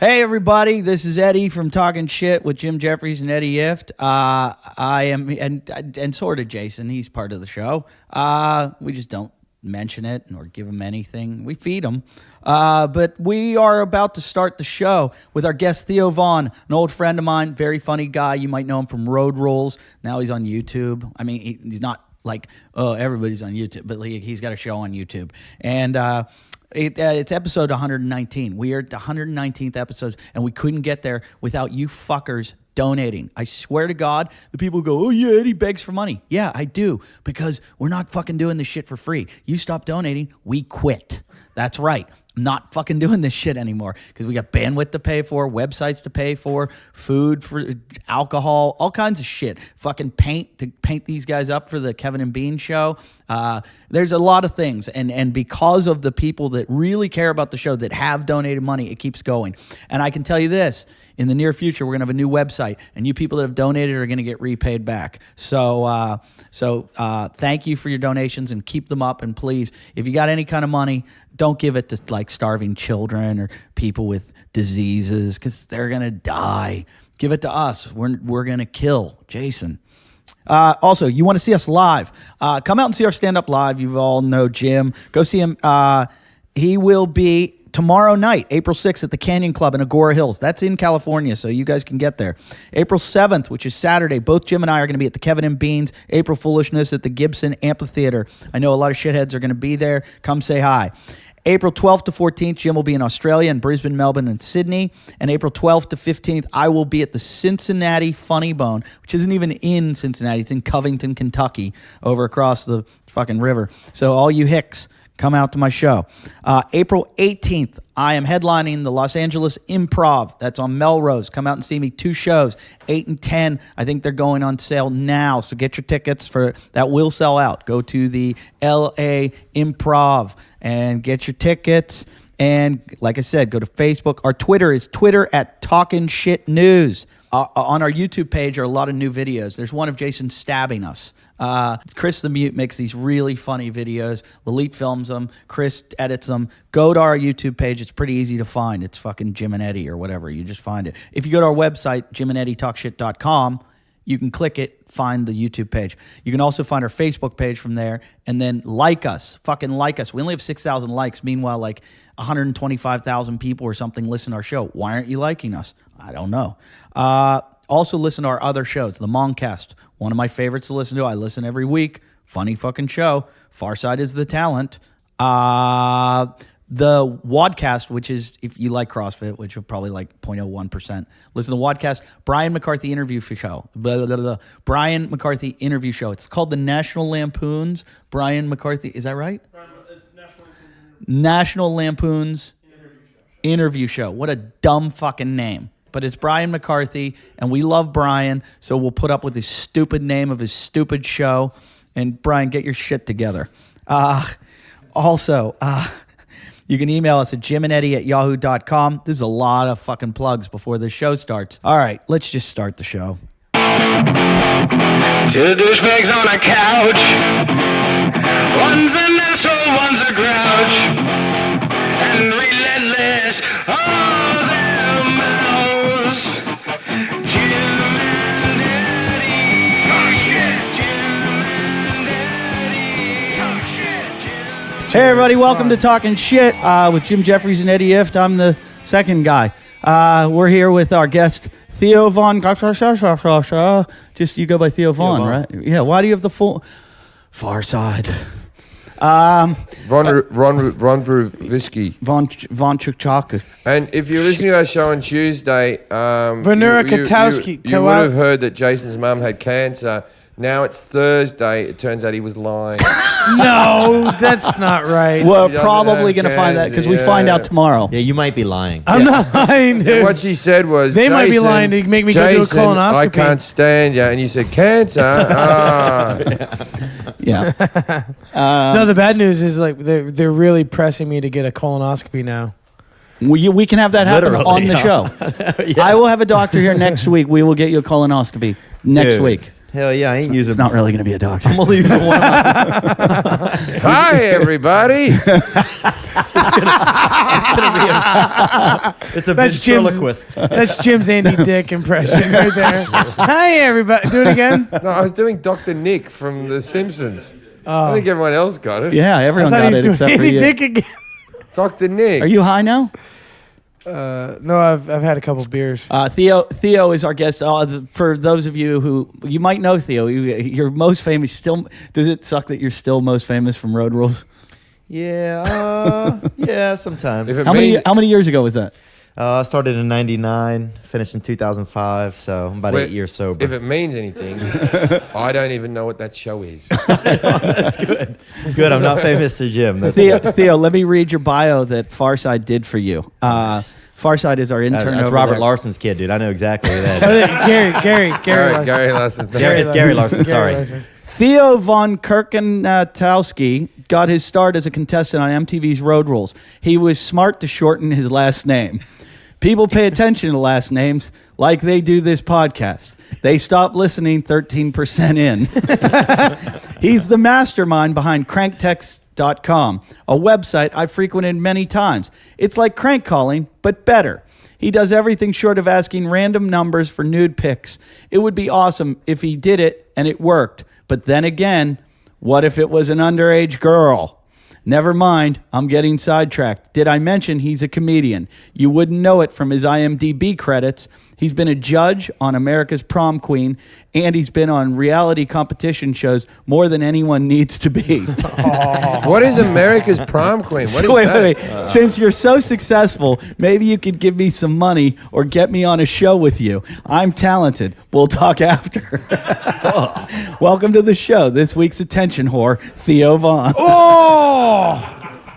Hey everybody, this is Eddie from Talking Shit with Jim Jeffries and Eddie Ift. I am and sort of Jason. He's part of the show. We just don't mention it or give him anything. We feed him. But we are about to start the show with our guest Theo Vaughn, an old friend of mine, very funny guy. You might know him from Road Rules. Now he's on YouTube. I mean, he's not like, oh, everybody's on YouTube, but he's got a show on YouTube. And it's episode 119. We are at the 119th episodes, and we couldn't get there without you fuckers donating. I swear to God, the people go, oh yeah, Eddie begs for money. Yeah, I do, because we're not fucking doing this shit for free. You stop donating, we quit. That's right. I'm not fucking doing this shit anymore because we got bandwidth to pay for, websites to pay for, food, for alcohol, all kinds of shit. Fucking paint to paint these guys up for the Kevin and Bean show. There's a lot of things, and because of the people that really care about the show that have donated money, it keeps going. And I can tell you this, in the near future, we're going to have a new website, and you people that have donated are going to get repaid back. So thank you for your donations, and keep them up. And please, if you got any kind of money, don't give it to like starving children or people with diseases, because they're going to die. Give it to us. We're going to kill Jason. Also, you want to see us live, come out and see our stand-up live. You all know Jim. Go see him. He will be tomorrow night, April 6th, at the Canyon Club in Agora Hills. That's in California, so you guys can get there. April 7th, which is Saturday, both Jim and I are going to be at the Kevin and Beans April Foolishness at the Gibson Amphitheater. I know a lot of shitheads are going to be there. Come say hi. April 12th to 14th, Jim will be in Australia, in Brisbane, Melbourne, and Sydney. And April 12th to 15th, I will be at the Cincinnati Funny Bone, which isn't even in Cincinnati. It's in Covington, Kentucky, over across the fucking river. So all you hicks, come out to my show. April 18th, I am headlining the Los Angeles Improv. That's on Melrose. Come out and see me. 2 shows, 8 and 10. I think they're going on sale now, so get your tickets. That will sell out. Go to the LA Improv and get your tickets. And like I said, go to Facebook. Our Twitter is Twitter at Talkin' Shit News. On our YouTube page are a lot of new videos. There's one of Jason stabbing us. Chris the Mute makes these really funny videos. Lalit films them. Chris edits them. Go to our YouTube page. It's pretty easy to find. It's fucking Jim and Eddie or whatever. You just find it. If you go to our website, jimandeddietalkshit.com, you can click it, find the YouTube page. You can also find our Facebook page from there, and then like us. Fucking like us. We only have 6,000 likes. Meanwhile, like 125,000 people or something listen to our show. Why aren't you liking us? I don't know. Also listen to our other shows. The Moncast, one of my favorites to listen to. I listen every week. Funny fucking show. Farside is the talent. The Wadcast, which is, if you like CrossFit, which are probably like 0.01%, listen to the Wadcast. Brian McCarthy interview show. Blah, blah, blah. Brian McCarthy interview show. It's called the National Lampoon's Brian McCarthy. Is that right? It's National Lampoon's interview show. What a dumb fucking name. But it's Brian McCarthy, and we love Brian, so we'll put up with his stupid name of his stupid show. And Brian, get your shit together. Also, you can email us at jimandeddy@yahoo.com. This is a lot of fucking plugs before the show starts. All right, let's just start the show. Two douchebags on a couch. One's an asshole, one's a grouch. And relentless, oh, their mouths. Jim and Eddie talk shit. Jim and Eddie talk shit. Hey everybody, welcome to Talking Shit with Jim Jeffries and Eddie Ift. I'm the second guy. We're here with our guest Theo Vaughn. Just you go by Theo Vaughn, right? Yeah. Why do you have the full Farside? Ron Ruvisky. Von Chukchaka. And if you're listening to our show on Tuesday, Vanura Katowski. You would have heard that Jason's mum had cancer. Now it's Thursday. It turns out he was lying. No, that's not right. We're probably going to find that because we find out tomorrow. Yeah, you might be lying. I'm not lying, dude. And what she said was, they might be lying to make me go do a colonoscopy. I can't stand you. And you said, cancer? Yeah. No, the bad news is like they're really pressing me to get a colonoscopy now. We can have that happen on the show. Yeah. I will have a doctor here next week. We will get you a colonoscopy next week. Hell yeah, I ain't using. It's not really going to be a doctor. I'm only using one. Hi, everybody. It's a That's ventriloquist. That's Jim's Andy Dick impression right there. Hi, everybody. Do it again. No, I was doing Dr. Nick from The Simpsons. I think everyone else got it. Yeah, I everyone thought got he was it doing except for Andy you. Dick again. Dr. Nick. Are you high now? No, I've had a couple beers. Theo is our guest. For those of you who you might know Theo, you're most famous. Still, does it suck that you're still most famous from Road Rules? Yeah, yeah, sometimes. If it How many years ago was that? I started in '99, finished in 2005, so I'm about Well, 8 years sober. If it means anything, I don't even know what that show is. That's good. Good, I'm not famous to Jim. That's Theo, let me read your bio that Farside did for you. Farside is our intern. That's over Robert there. Larson's kid, dude. I know exactly who that is. Gary Larson. Gary Larson's name. It's Gary Larson, sorry. Larson. Theo von Kirkentowski got his start as a contestant on MTV's Road Rules. He was smart to shorten his last name. People pay attention to last names like they do this podcast. They stopped listening 13% in. He's the mastermind behind cranktext.com, a website I've frequented many times. It's like crank calling, but better. He does everything short of asking random numbers for nude pics. It would be awesome if he did it and it worked. But then again, what if it was an underage girl? Never mind, I'm getting sidetracked. Did I mention he's a comedian? You wouldn't know it from his IMDb credits. He's been a judge on America's Prom Queen, and he's been on reality competition shows more than anyone needs to be. What is America's Prom Queen? What is that? Since you're so successful, maybe you could give me some money or get me on a show with you. I'm talented. We'll talk after. Welcome to the show. This week's attention whore, Theo Von. Oh,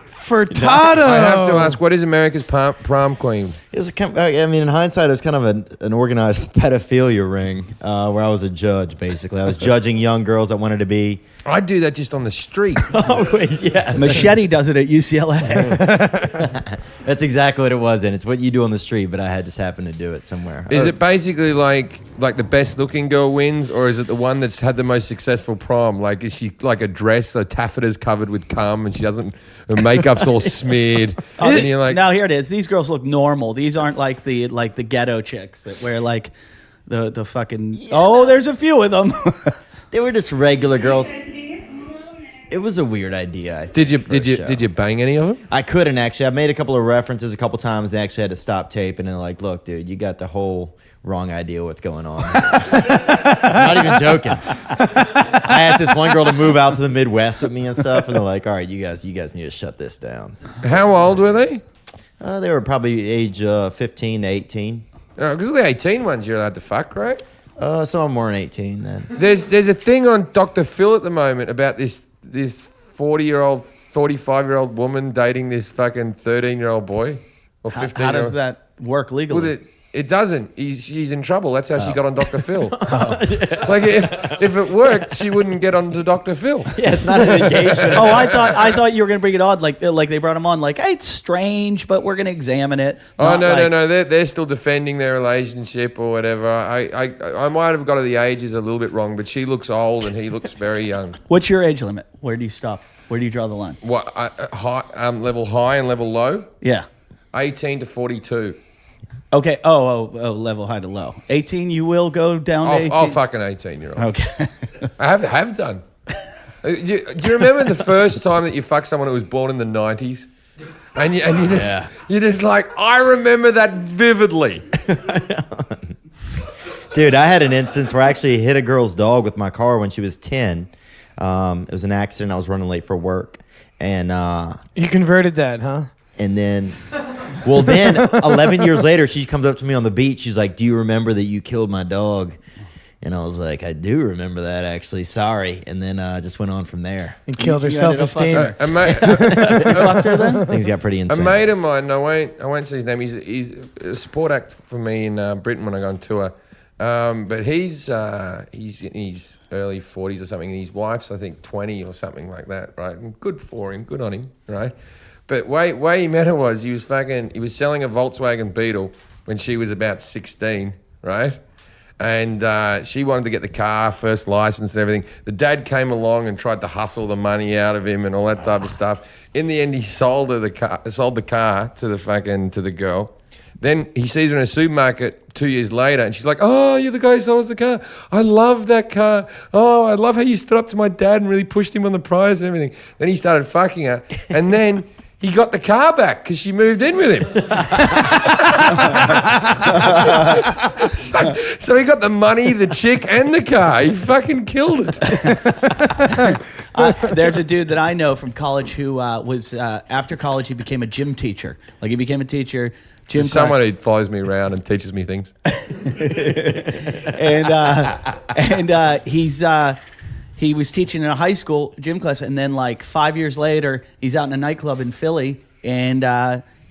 Furtado. I have to ask, what is America's Prom Queen? It was in hindsight, it was kind of an organized pedophilia ring where I was a judge, basically. I was judging young girls that wanted to be... I do that just on the street. Always, yes. Machete does it at UCLA. That's exactly what it was, and it's what you do on the street, but I had just happened to do it somewhere. Is it basically like the best looking girl wins, or is it the one that's had the most successful prom? Like, is she like a dress, the taffeta's covered with cum, and her makeup's all smeared, and you're like, Now here it is. These girls look normal. These aren't like the ghetto chicks that wear like the fucking. Yeah. Oh, there's a few of them. They were just regular girls. It was a weird idea. I think, did you bang any of them? I couldn't actually. I made a couple of references a couple times. They actually had to stop tape, and they're like, "Look, dude, you got the whole wrong idea what's going on." I'm not even joking. I asked this one girl to move out to the Midwest with me and stuff, and they're like, "All right, you guys need to shut this down." How old were they? They were probably age 15 to 18. Because the 18 ones you're allowed to fuck, right? Some of them weren't 18 then. There's a thing on Dr. Phil at the moment about this 40-year-old, 45-year-old woman dating this fucking 13-year-old boy or 15-year-old. How does that work legally? Well, it doesn't. She's in trouble. That's how she got on Dr. Phil. Like if it worked, she wouldn't get onto Dr. Phil. Yeah, it's not an engagement. Oh, I thought you were gonna bring it on like they brought him on like, hey, it's strange, but we're gonna examine it. Oh Not no. They're still defending their relationship or whatever. I might have got the ages a little bit wrong, but she looks old and he looks very young. What's your age limit? Where do you stop? Where do you draw the line? What level high and level low? Yeah. 18 to 42. Okay. Oh, level high to low. 18, you will go down to 18? I'll fuck an 18-year-old. Okay. I have done. Do you remember the first time that you fucked someone who was born in the 90s? And you're just like, I remember that vividly. Dude, I had an instance where I actually hit a girl's dog with my car when she was 10. It was an accident. I was running late for work. And You converted that, huh? and then 11 years later, she comes up to me on the beach. She's like, "Do you remember that you killed my dog?" And I was like, "I do remember that, actually. Sorry." And then just went on from there. And killed her You ended up self-esteem. A mate, Fucked her then? Things got pretty a insane. mate of mine, I won't say his name. He's a support act for me in Britain when I go on tour. But he's in his early 40s or something, and his wife's, I think, 20 or something like that, right? And good for him, good on him, right? But way he met her was he was selling a Volkswagen Beetle when she was about 16, right? And she wanted to get the car, first license and everything. The dad came along and tried to hustle the money out of him and all that type of stuff. In the end, he sold the car to the girl. Then he sees her in a supermarket 2 years later, and she's like, "Oh, you're the guy who sold us the car. I love that car. Oh, I love how you stood up to my dad and really pushed him on the prize and everything." Then he started fucking her, and then he got the car back because she moved in with him. so he got the money, the chick, and the car. He fucking killed it. There's a dude that I know from college who was after college he became a gym teacher. Like he became a teacher. Gym class. Someone who follows me around and teaches me things. He was teaching in a high school gym class, and then like 5 years later, he's out in a nightclub in Philly, and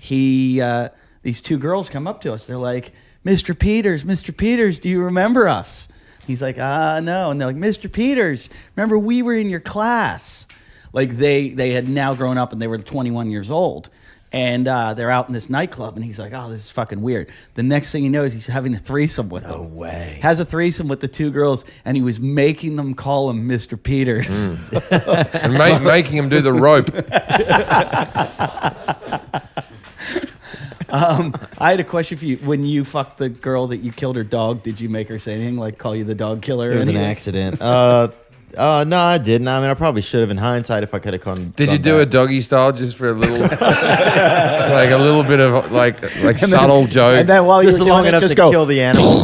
these two girls come up to us. They're like, Mr. Peters, do you remember us? He's like, no. And they're like, Mr. Peters, remember we were in your class. Like they had now grown up and they were 21 years old. And they're out in this nightclub, and he's like, "Oh, this is fucking weird." The next thing he knows, he's having a threesome with them. No way. Has a threesome with the two girls, and he was making them call him Mr. Peters. And making him do the rope. I had a question for you. When you fucked the girl that you killed her dog, did you make her say anything, like call you the dog killer? It was an accident. No, I didn't. I mean, I probably should have in hindsight if I could have gone. Did you do a doggy style just for a little, like a little bit of like subtle joke? And then while Just you were long doing it, enough just to go. kill the animal.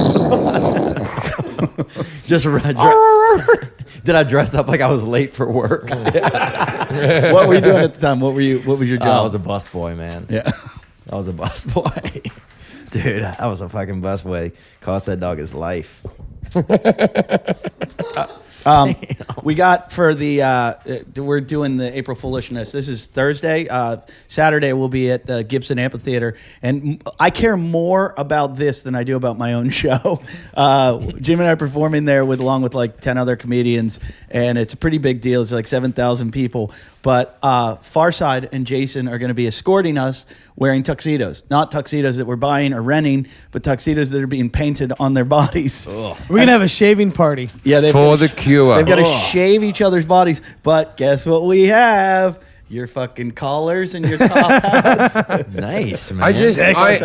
Did I dress up like I was late for work? What were you doing at the time? What was your job? I was a busboy, man. Yeah. I was a busboy. Dude, I was a fucking busboy. Cost that dog his life. We got for the we're doing the April Foolishness. This is Thursday. Saturday we'll be at the Gibson Amphitheater, and I care more about this than I do about my own show. Jim and I are performing there along with like 10 other comedians, and it's a pretty big deal. It's like 7,000 people. But Farside and Jason are going to be escorting us wearing tuxedos. Not tuxedos that we're buying or renting, but tuxedos that are being painted on their bodies. We're going to have a shaving party. Yeah, for the cure. They've got to shave each other's bodies. But guess what we have? Your fucking collars and your top hats. Nice, man.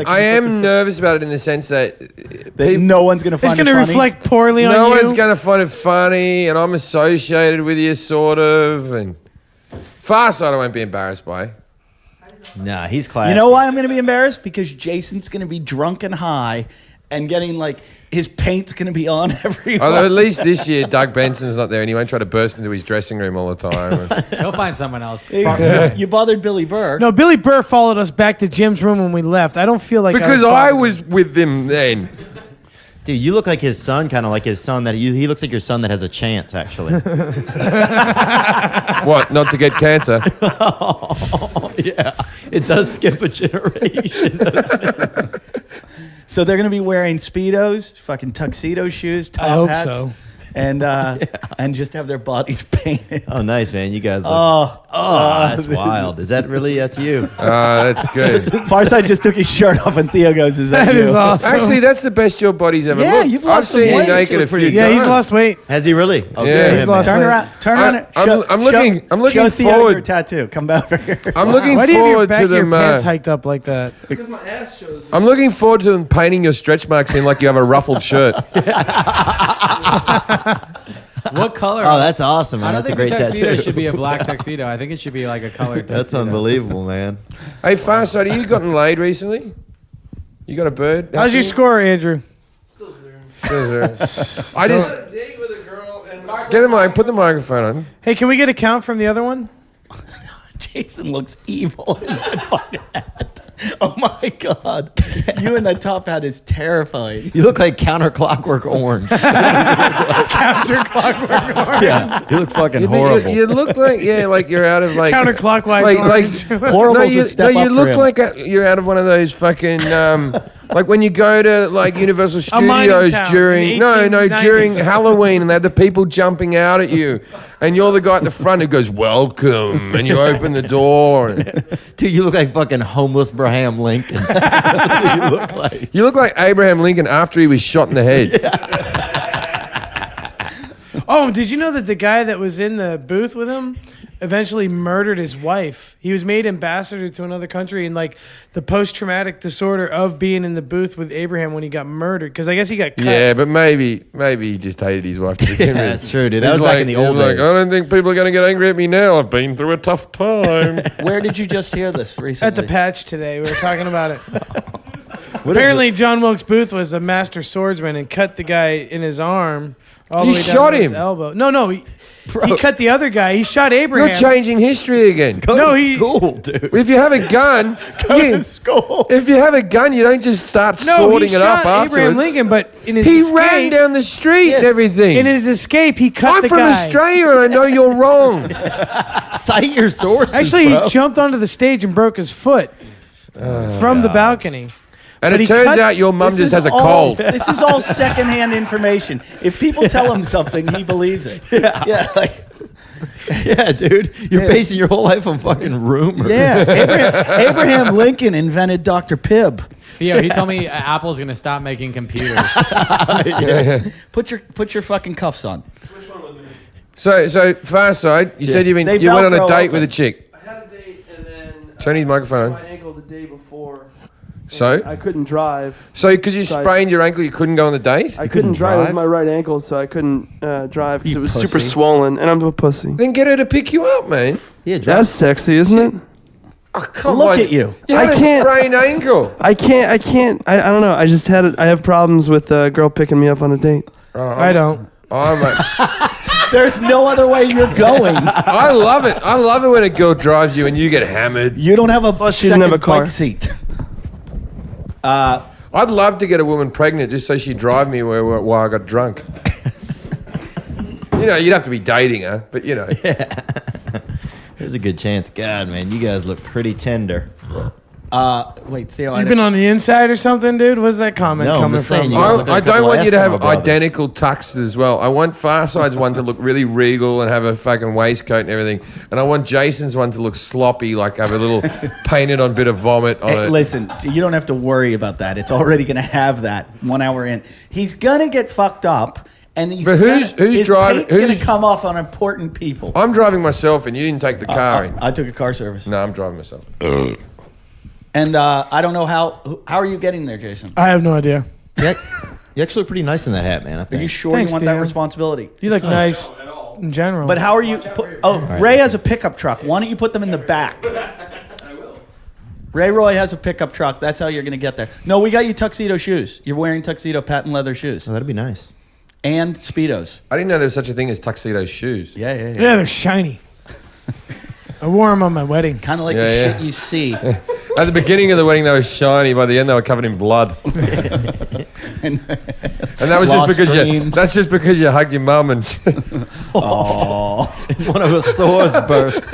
I am nervous about it in the sense that No one's going to find It's it going to funny. reflect poorly on you. no one's going to find it funny, and I'm associated with you, sort of. And Farside I won't be embarrassed by. Nah, he's classy. You know why I'm going to be embarrassed? Because Jason's going to be drunk and high and getting like his paint's going to be on everywhere. Although at least this year Doug Benson's not there and he won't try to burst into his dressing room all the time. He'll find someone else. You bothered Billy Burr. No, Billy Burr followed us back to Jim's room when we left. I don't feel like Because I I was was with them then. Dude, you look like his son, kind of like his son. He looks like your son that has a chance, actually. What, not to get cancer? Oh, yeah. It does skip a generation, doesn't it? So they're going to be wearing Speedos, fucking tuxedo shoes, top I hope hats. so. And just have their bodies painted. Oh, nice, man. You guys look... that's wild. Is that really... That's you. That's good. Farside just took his shirt off and Theo goes, is that That you? is awesome. Actually, that's the best your body's ever Yeah, looked. you've lost I've some seen you weight. naked a You few look Yeah, he's times. lost weight. Has he really? Oh, Yeah. good for He's him, lost man. Turn weight. around. Turn I- around. I'm looking- I'm looking show Theo forward- your tattoo. Come back over here. I'm looking Why do you have your forward back to of your them. pants hiked up like that? I'm looking forward to them painting your stretch marks in like you have a ruffled shirt. What color? Oh, that's awesome, I man. don't That's a think great the tuxedo tattoo. should be a black tuxedo. I think it should be like a colored tuxedo. That's unbelievable, man. Hey, Farside, have you gotten laid recently? You got a bird? How's your score, Andrew? Still zero. I just get the mic. Put the microphone on. Hey, can we get a count from the other one? Jason looks evil in that fucking hat. Oh my God. You in that top hat is terrifying. You look like counterclockwork orange. Counterclockwise orange. Yeah, you look fucking You, horrible. you look like like you're out of like Counterclockwise like orange. Horrible's no, a you step up for look him. like you're out of one of those fucking Like when you go to like Universal A mining Studios town during in the during 1890s. Halloween, and they have the people jumping out at you, and you're the guy at the front who goes "Welcome," and you open the door. Dude, you look like fucking homeless Abraham Lincoln. That's what you look like. You look like Abraham Lincoln after he was shot in the head. Oh, did you know that the guy that was in the booth with him eventually murdered his wife? He was made ambassador to another country, and like the post-traumatic disorder of being in the booth with Abraham when he got murdered, because I guess he got cut. Yeah, but maybe he just hated his wife to begin with. That's true, dude. That He's was back in the he's old like, days. I don't think people are going to get angry at me now. I've been through a tough time. Where did you just hear this recently? At the patch today, we were talking about it. What is Apparently, John Wilkes Booth was a master swordsman and cut the guy in his arm all He the way down shot to his him? elbow. No, he cut the other guy. He shot Abraham. You're changing history again. Go No, to he- school, dude. If you have a gun, School. if you have a gun, you don't just start No, sorting he it up shot afterwards. Abraham Lincoln, but in his He escape, ran down the street and everything. in his escape, he cut I'm the from guy. Australia and I know you're wrong. Cite your sources, Actually, bro. he jumped onto the stage and broke his foot from the balcony. And But it he turns cut- out your mum This just is has a all- cold. This is all secondhand information. If people tell him something, he believes it. Yeah, like Yeah, dude. You're basing your whole life on fucking rumors. yeah. Abraham Lincoln invented Dr. Pibb. Theo, he told me Apple's going to stop making computers. Put your fucking cuffs on. So Far Side, you said you They went on a Velcro date open. with a chick. I had a date and then Turn his microphone on. my ankle the day before. So? I couldn't drive. So because you So I- sprained your ankle, you couldn't go on the date? I couldn't drive. It was drive? my right ankle, so I couldn't drive because You it was pussy. super swollen, and I'm a pussy. Then get her to pick you up, man. Yeah, That's sexy, isn't it? Oh, come Look on. at you. You I had a can't- sprained ankle. I can't. I don't know. I just had it. I have problems with a girl picking me up on a date. I don't. Oh, mate. There's no other way you're going. I love it. I love it when a girl drives you and you get hammered. You don't have a she didn't have a second car. bike seat. I'd love to get a woman pregnant just so she'd drive me while I got drunk. You know, you'd have to be dating her, but you know. There's a good chance. God, man, you guys look pretty tender. Wait, Theo. You've been on the inside or something, dude? Where's that comment No, I'm coming just saying from? you guys look like I a don't couple want you to have Eskimo brothers. identical tuxes as well. I want Farside's one to look really regal and have a fucking waistcoat and everything. And I want Jason's one to look sloppy, like have a little painted on bit of vomit on Hey, it. listen, you don't have to worry about that. It's already going to have that 1 hour in. He's going to get fucked up, and he's But who's his driving- paint's going to who's- come off on important people. I'm driving myself and you didn't take the car in. I took a car service, No, I'm driving myself. and I don't know how are you getting there, Jason? I have no idea. Yeah, you actually look pretty nice in that hat, man. I Are think. you sure Thanks, you want that Theo. responsibility? You look nice in general. But how are you? Ray has a pickup truck. Why don't you put them in the back? I will. Ray Roy has a pickup truck. That's how you're going to get there. No, we got you tuxedo shoes. You're wearing tuxedo patent leather shoes Oh, that'd be nice. and Speedos. I didn't know there was such a thing as tuxedo shoes. Yeah. Yeah, they're shiny. I wore them on my wedding. Kind of like Yeah, the yeah. shit you see. At the beginning of the wedding, they were shiny. By the end, they were covered in blood. And And that was Lost just because dreams. that's just because you hugged your mum and One of his sores burst.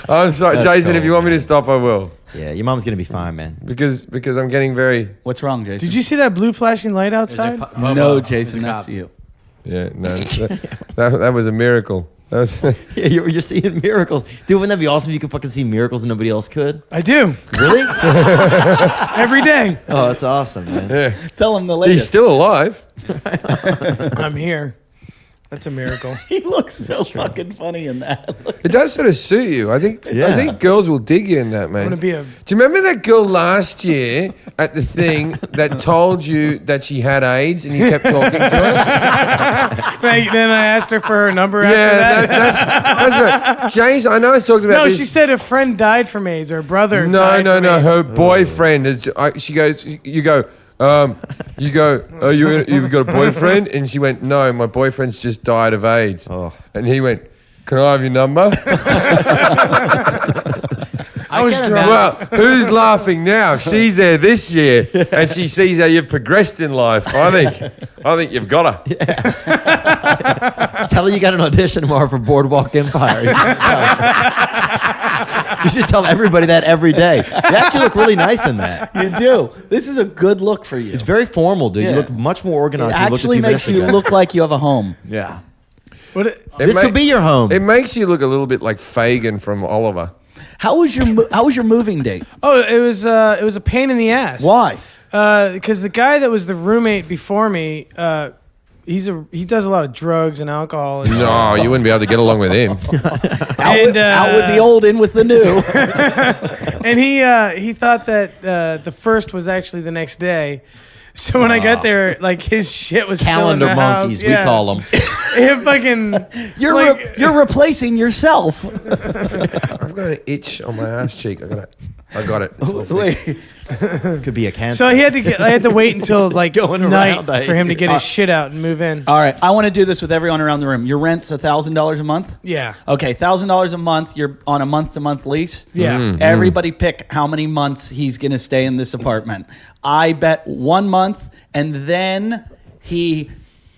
I'm sorry, That's Jason. If cold. you want me to stop, I will. Yeah, your mom's gonna be fine, man. Because I'm getting very what's wrong, Jason? Did you see that blue flashing light There's a outside? Bobo. No, There's a Jason, cop. that's you. that was a miracle. That was- Yeah, you're seeing miracles, dude. Wouldn't that be awesome if you could fucking see miracles and nobody else could? I do. Really? Every day. Oh, that's awesome, man. yeah. Tell him the He's latest. still alive. I'm here. That's a miracle. He looks so fucking funny in that. Look. It does sort of suit you. I think girls will dig you in that, man. I'm gonna be a. Do you remember that girl last year at the thing that told you that she had AIDS and you kept talking to her? Then I asked her for her number after Yeah, that. that's right. James, I know I talked about No, this. she said a friend died from AIDS or a brother. No, died no, from no. AIDS. Her boyfriend. She goes. You go. Oh, you've got a boyfriend? And she went, no, my boyfriend's just died of AIDS. Oh. And he went, can I have your number? I I was can't drunk. imagine- Well, who's laughing now? She's there this year, and she sees how you've progressed in life. I think you've got her. Tell her you got an audition tomorrow for Boardwalk Empire. You should tell everybody that every day. You actually look really nice in that. You do. This is a good look for you. It's very formal, dude. Yeah. You look much more It organized than you looked a actually few makes minutes you ago. look like you have a home. Yeah. What? This could be your home. It makes you look a little bit like Fagin from Oliver. How was your moving date? Oh, it was a pain in the ass. Why? Because the guy that was the roommate before me, he does a lot of drugs and alcohol. And No, you wouldn't be able to get along with him. Out with the old, in with the new. And he thought that the first was actually the next day. So when I got there, like his shit was Calendar still in the monkeys, house. we call them. It fucking You're replacing yourself. I've got an itch on my ass cheek. I got it. It's all fixed. Wait. Could be a cancer. So I had to wait until like Going night around, for him to get his shit out and move in. All right. I want to do this with everyone around the room. Your rent's $1,000 a month? Yeah. Okay, $1,000 a month. You're on a month-to-month lease. Yeah. Everybody pick how many months he's going to stay in this apartment. I bet 1 month, and then he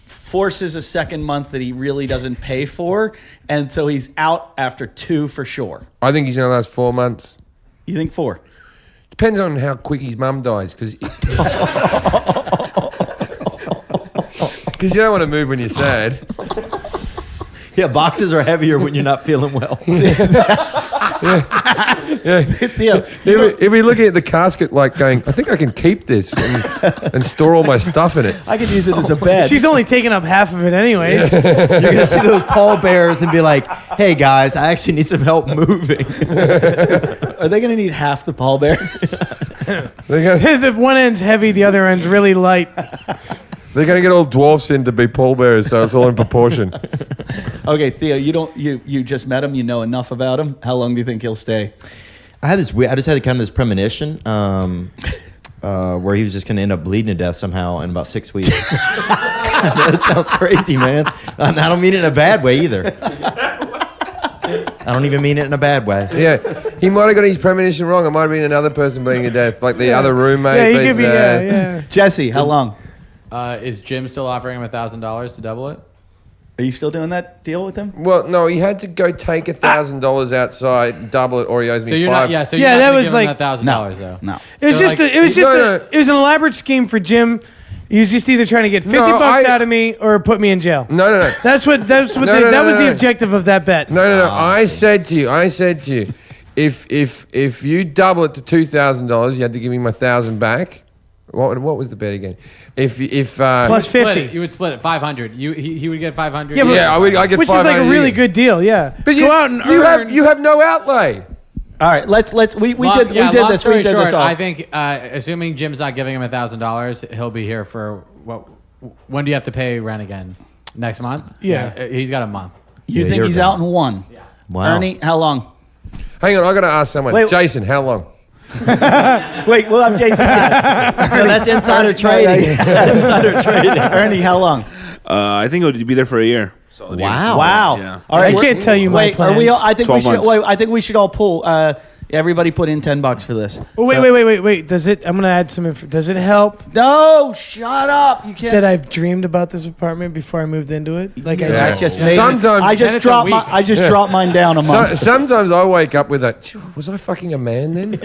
forces a second month that he really doesn't pay for, and so he's out after 2 for sure. I think he's going to last 4 months. You think 4? Depends on how quick his mum dies, because you don't want to move when you're sad. Yeah, boxes are heavier when you're not feeling well. Theo, He'll be looking at the casket like going, I think I can keep this and store all my stuff in it. I could use it as a bed. She's only taking up half of it anyways. You're gonna see those pallbearers and be like, "Hey guys, I actually need some help moving." Are they going to need half the pallbearers? They're going The one end's heavy, the other end's really light. to get all dwarfs in to be pallbearers, so it's all in proportion. Okay, Theo, you just met him. You know enough about him. How long do you think he'll stay? I just had kind of this premonition where he was just gonna end up bleeding to death somehow in about 6 weeks. That sounds crazy, man. And I don't mean it in a bad way either. I don't even mean it in a bad way. Yeah, he might have got his premonition wrong. It might have been another person being a death, like the other roommate. Yeah, he but could be. he's, Yeah. Jesse, how long? Is Jim still offering him $1,000 to double it? Are you still doing that deal with him? Well, no, he had to go take $1,000 outside, double it, or he owes me So you're five. not. Yeah. So Yeah, you're not that gonna was give him like- that $1,000 though. No. It was So, just like- it was just No. it was an elaborate scheme for Jim. He was just either trying to get 50 No, bucks out of me or put me in jail. No. That's what No, no, that was no, the no. objective of that bet. No. I said to you, if you double it to $2,000, you had to give me my 1,000 back. What was the bet again? Plus Split 50. it. You would split it 500. He would get 500. Yeah, but- Yeah, I get Which is like a 500 really each. good deal, yeah. But Go out and you earn. have no outlay. All right, let's we Long- did yeah, we did long this story short, all. I think assuming Jim's not giving him $1,000, he'll be here for what? When do you have to pay rent again? Next month? Yeah. He's got a month. You Yeah, think you're he's good. out in 1? Wow. Ernie, how long? Hang on, I got to ask someone. Wait. Jason, how long? Wait, we'll have Jason. No, that's insider trading. That's insider trading. Ernie, how long? I think it'll be there for a year. Wow. Wow. Yeah. All right, I can't tell you my wait, are we? plans. I think we 12 should. months. Wait, I think we should all pull. Everybody put in $10 for this. Oh, wait. Does it? I'm gonna add some. Does it help No, shut up. You can't. that I've dreamed about this apartment before I moved into it? Like Yeah, I I just Yeah. made. Sometimes- I and just it's a dropped. week. I just dropped mine down a month. Sometimes I wake up with that. Was I fucking a man then?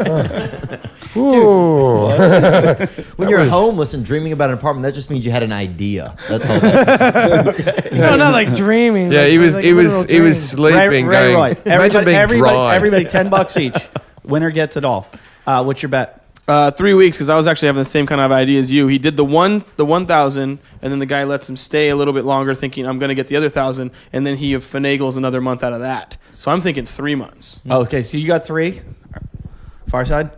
Oh. Ooh. When you're homeless and dreaming about an apartment, that just means you had an idea. That's all. That no, not like dreaming. Yeah, like, he was. like He a was. literal He was dream. sleeping. Going, Right. Imagine being dry. Everybody, $10 each. Winner gets it all. What's your bet? 3 weeks, because I was actually having the same kind of idea as you. He did the 1,000, and then the guy lets him stay a little bit longer, thinking I'm going to get the other 1,000, and then he finagles another month out of that. So I'm thinking 3 months. Okay, so you got 3. Far side.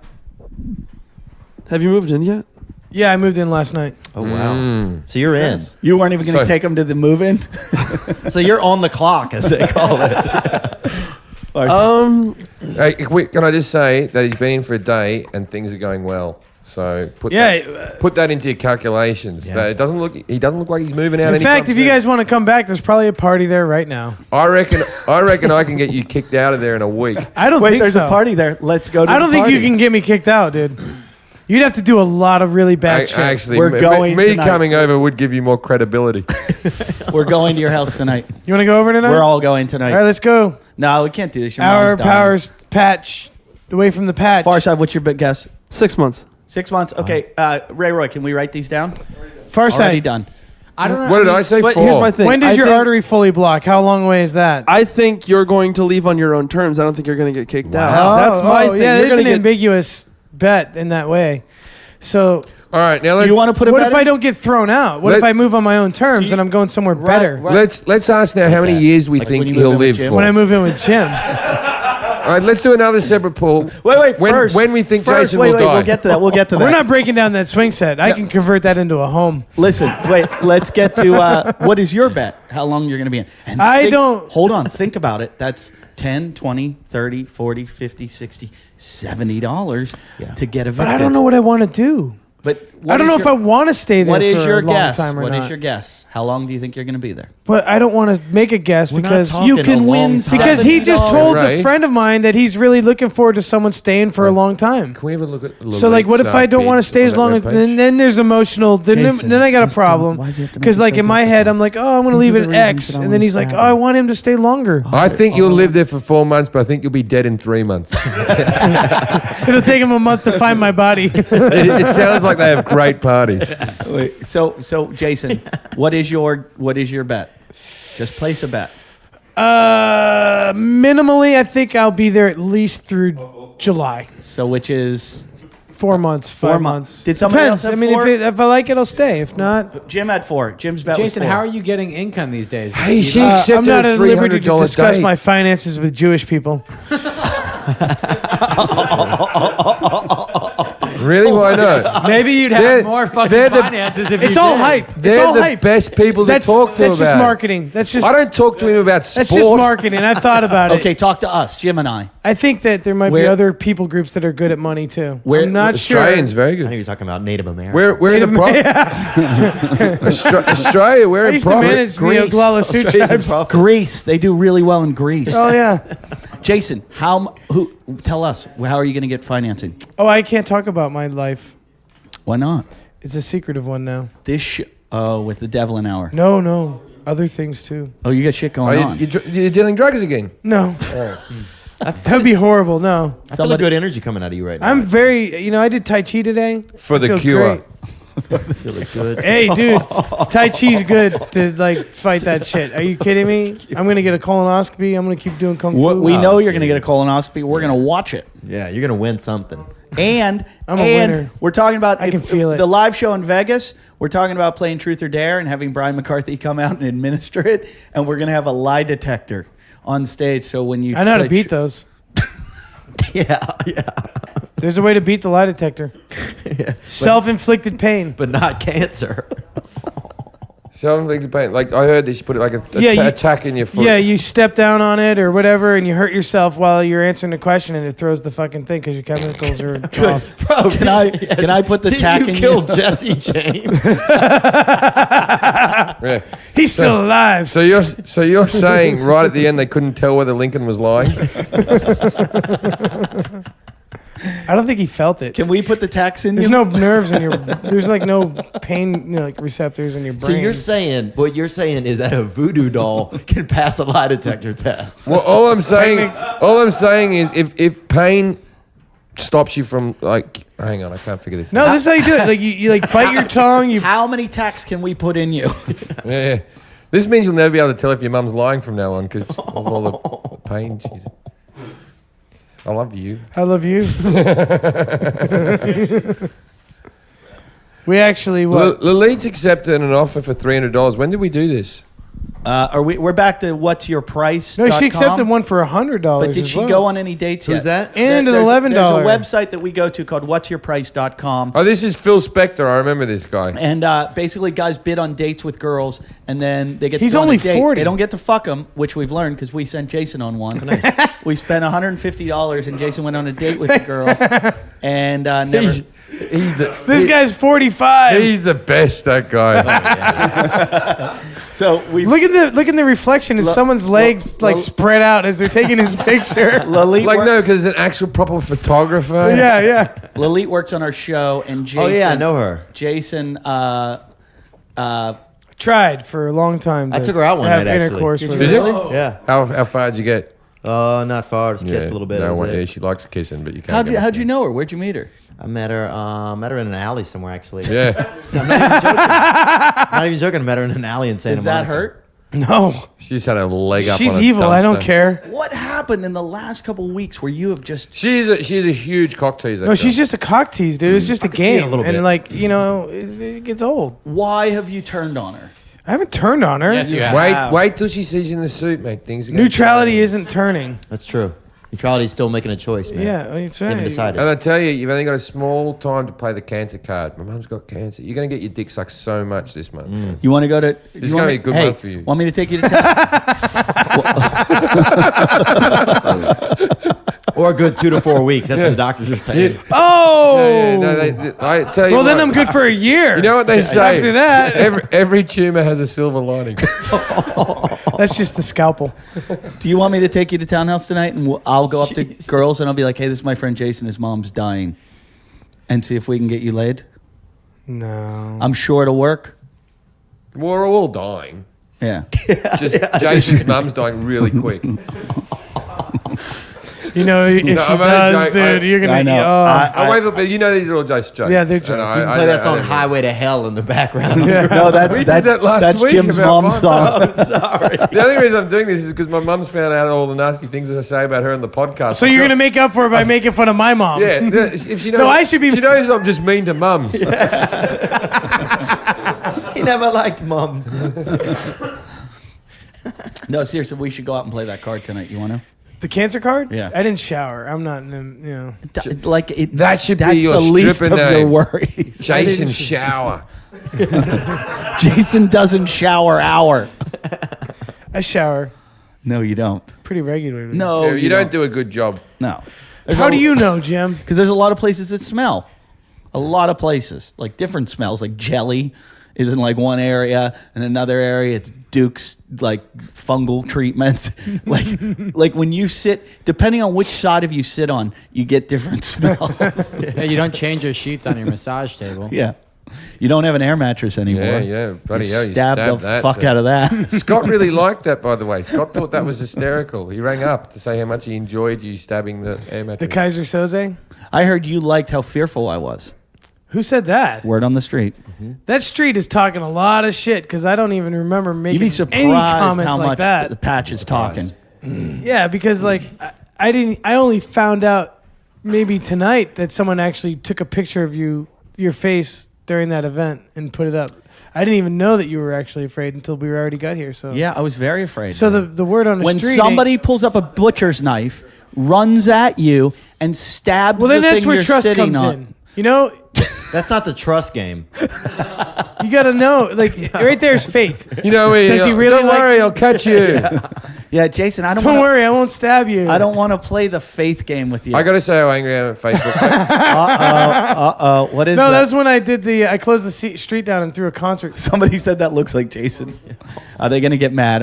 Have you moved in yet? Yeah, I moved in last night. oh wow. So you're in. You weren't even going to So- take him to the move-in. So you're on the clock, as they call it. Far side. Hey, can I just say that he's been in for a day and things are going well. So put Yeah, that into your calculations. So it doesn't look. He doesn't look like he's moving out. in fact, if you guys want to come back, there's probably a party there right now. I reckon I can get you kicked out of there in a week. I don't Wait, think there's so. a party there. Let's go to I don't think you can get me kicked out, dude. You'd have to do a lot of really bad shit. Actually, We're going me tonight. coming over would give you more credibility. We're going to your house tonight. You want to go over tonight? We're all going tonight. All right, let's go. No, we can't do this. Your Our mom's dying. powers patch away from the patch. Far side, what's your big guess? 6 months. 6 months? Okay. Ray Roy, can we write these down? Far Already side. done. I don't know. What did I say? But 4. here's my thing. When does I your think- artery fully block? How long away is that? I think you're going to leave on your own terms. I don't think you're going to get kicked out. Oh, That's my thing. Yeah, You're it's gonna an get ambiguous bet in that way. So, All right, now Do you want to put a what bet if in? I don't get thrown out? What if I move on my own terms and I'm going somewhere better? let's ask now how many years we Like think when you move he'll in with live Jim? for. When I move in with Jim. All right, let's do another separate poll. Wait, when, first. when we think First, Jason wait, will die. We'll get to that. We'll get to that. We're not breaking down that swing set. I can convert that into a home. Listen, wait, let's get to what is your bet? How long you're going to be in? And Hold on, think about it. That's 10, 20, 30, 40, 50, 60, $70 to get a But I don't know what I want to do. But I don't know if I want to stay there What is for your a long guess? time or What not. is your guess? How long do you think you're going to be there? But I don't want to make a guess We're not because talking you a can long win time. because he just told Right. a friend of mine that he's really looking forward to someone staying for a long time. Can we have a look at So like, what if I don't want to stay as long as? Then there's emotional. Jason, Then I got a just don't- problem why does he have to make because it like so in my head I'm like, oh, I'm gonna These leave are at the X, reasons that and I'm then he's like, sad. oh, I want him to stay longer. I think you'll live there for 4 months, but I think you'll be dead in 3 months. It'll take him a month to find my body. It sounds like they have great parties. Wait, so Jason, what is your bet? Just place a bet. Minimally, I think I'll be there at least through July. So which is 4 months, 5 months. Did somebody Depends. else have I mean, four? if I like it, I'll stay. If not, Jim had 4. Jim's bet Jason, was 4. how are you getting income these days? Hey, You she don't- accepted I'm not a at liberty to $300 discuss date. my finances with Jewish people. Really? Why not? Maybe you'd They're- have more fucking they're the- finances if It's you all did. hype. It's They're all the hype. best people to That's talk to that's about. just marketing. That's just I don't talk to him about sport. that's just marketing. I thought about it. Okay, talk to us, Jim and I. I think that there might be Where- other people groups that are good at money too. Where- I'm not Australians, sure. very I think good. he was talking about Native American. We're in a problem. Australia, we're I in used to profit. manage the Greece. Oglala Sioux Australia's in tribes. profit. Greece, they do really well in Greece. Oh yeah. Jason, who? Tell us, how are you going to get financing? Oh, I can't talk about my life. Why not? It's a secretive one now. With the Devlin Hour. No, other things too. Oh, you got shit Are going you, on. you're dealing drugs again? No, that would be horrible. No, I feel a good energy coming out of you right now. I'm very. I did Tai Chi today. For I the feel cure. great. I feel good. Hey, dude, Tai Chi's good to like fight that shit. Are you kidding me? I'm gonna get a colonoscopy. I'm gonna keep doing kung fu. We know you're going to get a colonoscopy. We're going to watch it. Yeah, you're gonna win something. And I'm a winner. we're talking about I can feel it. The live show in Vegas. We're talking about playing Truth or Dare and having Brian McCarthy come out and administer it. And we're going to have a lie detector on stage. So when you I know how to play beat those. Yeah. There's a way to beat the lie detector. Self-inflicted pain. But not cancer. Self-inflicted pain. Like I heard they should put it like a attack in your foot. Yeah, you step down on it or whatever, and you hurt yourself while you're answering the question, and it throws the fucking thing because your chemicals are off. Bro, Can I put the tack you in kill you? Jesse James? Yeah. He's still alive. So you're saying right at the end they couldn't tell whether Lincoln was lying? I don't think he felt it. Can we put the tax in There's you? no nerves in your. There's like no pain, like receptors in your brain. So what you're saying is that a voodoo doll can pass a lie detector test. Well, all I'm saying is if pain stops you from like, hang on, I can't figure this No, out. this is how you do it. Like you like bite your tongue. You How many tacks can we put in you? Yeah. This means you'll never be able to tell if your mum's lying from now on because of all the pain she's. I love you. I love you. We actually what? Lilith's accepted an offer for $300. When did we do this? We're back to what's your price? No, she accepted one for $100. But did she go on any dates Who's yet? that? And an There's $11. There's a website that we go to called what'syourprice.com. Oh, this is Phil Spector. I remember this guy. And basically, guys bid on dates with girls, and then they get. He's to go on only a date. 40. They don't get to fuck them, which we've learned because we sent Jason on one. We spent $150, and Jason went on a date with the girl, and never. This guy's 45. He's the best. That guy. So we Look in the reflection. Is someone's legs like spread out as they're taking his picture? Lalit, Like no, because it's an actual proper photographer. Yeah. Lalit works on our show, and Jason. Oh yeah, I know her. Jason. Tried for a long time. I to took her out one have night, actually. intercourse Did with you her. really? Yeah. How far did you get? Not far. Just kissed a little bit. No, that was it. yeah, she likes kissing, but you can't. How'd you know her? Where'd you meet her? I met her in an alley somewhere, actually. Yeah, I'm not even joking. I met her in an alley in Santa Does that Monica. hurt? No, she just had a leg up. she's on a evil. I don't dumpster. care. What happened in the last couple of weeks where you have just? She's a huge cock teaser. No, she's just a cock tease, dude. It's just a can see it a game, little and bit. like it gets old. Why have you turned on her? I haven't turned on her. Yes, you have. Wait till she sees you in the suit, mate. Things are gonna Neutrality change. isn't turning. That's true. Neutrality's still making a choice, man. Yeah, it's Haven't right. decided. And I tell you, you've only got a small time to play the cancer card. My mum's got cancer. You're going to get your dick sucked so much this month. You want to go to? This is you want gonna me- be a good hey, month for you. Want me to take you to town? Or a good 2 to 4 weeks. That's what the doctors are saying. Oh, Yeah, no, I tell you well then what, I'm good for a year. You know what they say? After that, Every tumor has a silver lining. that's just the scalpel. Do you want me to take you to Townhouse tonight, and I'll go up to girls and I'll be like, "Hey, this is my friend Jason. His mom's dying," and see if we can get you laid. No. I'm sure it'll work. We're all dying. Yeah. Just Jason's mum's dying really quick. You know, if No, she I'm only does, joking. dude, you're gonna. I know. Oh, wait, but you know these are all just jokes. Yeah, they're And jokes. You can play that song "Highway to Hell" in the background. No, that's We did that last that's week Jim's about mom's mine. song. Sorry. The only reason I'm doing this is because my mum's found out all the nasty things that I say about her in the podcast. So you're gonna make up for it by making fun of my mom. Yeah, if she knows, No, I should be- She knows I'm just mean to mums. He never liked mums. No, seriously, we should go out and play that card tonight. You want to? The cancer card? Yeah. I didn't shower. I'm not. You know. Like it, That should be that's your the least stripper of your name. worries. Jason shower. Jason doesn't shower hour. I shower No, you don't. pretty regularly. No, you don't do a good job. No. How do you know, Jim? Because there's a lot of places that smell. A lot of places, like different smells, like jelly is in like one area, and another area it's Duke's like fungal treatment. like when you sit, depending on which side of you sit on, you get different smells. Yeah, you don't change your sheets on your massage table. Yeah. You don't have an air mattress anymore. Yeah, bloody hell, you Stab stabbed the that, fuck out of that. Scott really liked that, by the way. Scott thought that was hysterical. He rang up to say how much he enjoyed you stabbing the air The mattress. Kaiser Soze? I heard you liked how fearful I was. Who said that? Word on the street. That street is talking a lot of shit because I don't even remember You'd making be any surprised comments how like much that. the patch is talking. Yeah, because like I didn't. I only found out maybe tonight that someone actually took a picture of your face during that event and put it up. I didn't even know that you were actually afraid until we already got here. So Yeah, I was very afraid. So the word on the when street. somebody pulls up a butcher's knife, runs at you, and stabs well, then the that's thing where you're trust sitting comes on. in. You know, That's not the trust game. you got to know. Like right there's faith. You know, Does he really don't like- worry, I'll catch you. Yeah, Jason, I don't Don't wanna, worry, I won't stab you. I don't want to play the faith game with you. I got to say how angry I am at Facebook. What is No, that? that's when I closed the street down and threw a concert. Somebody said that looks like Jason. Are they going to get mad?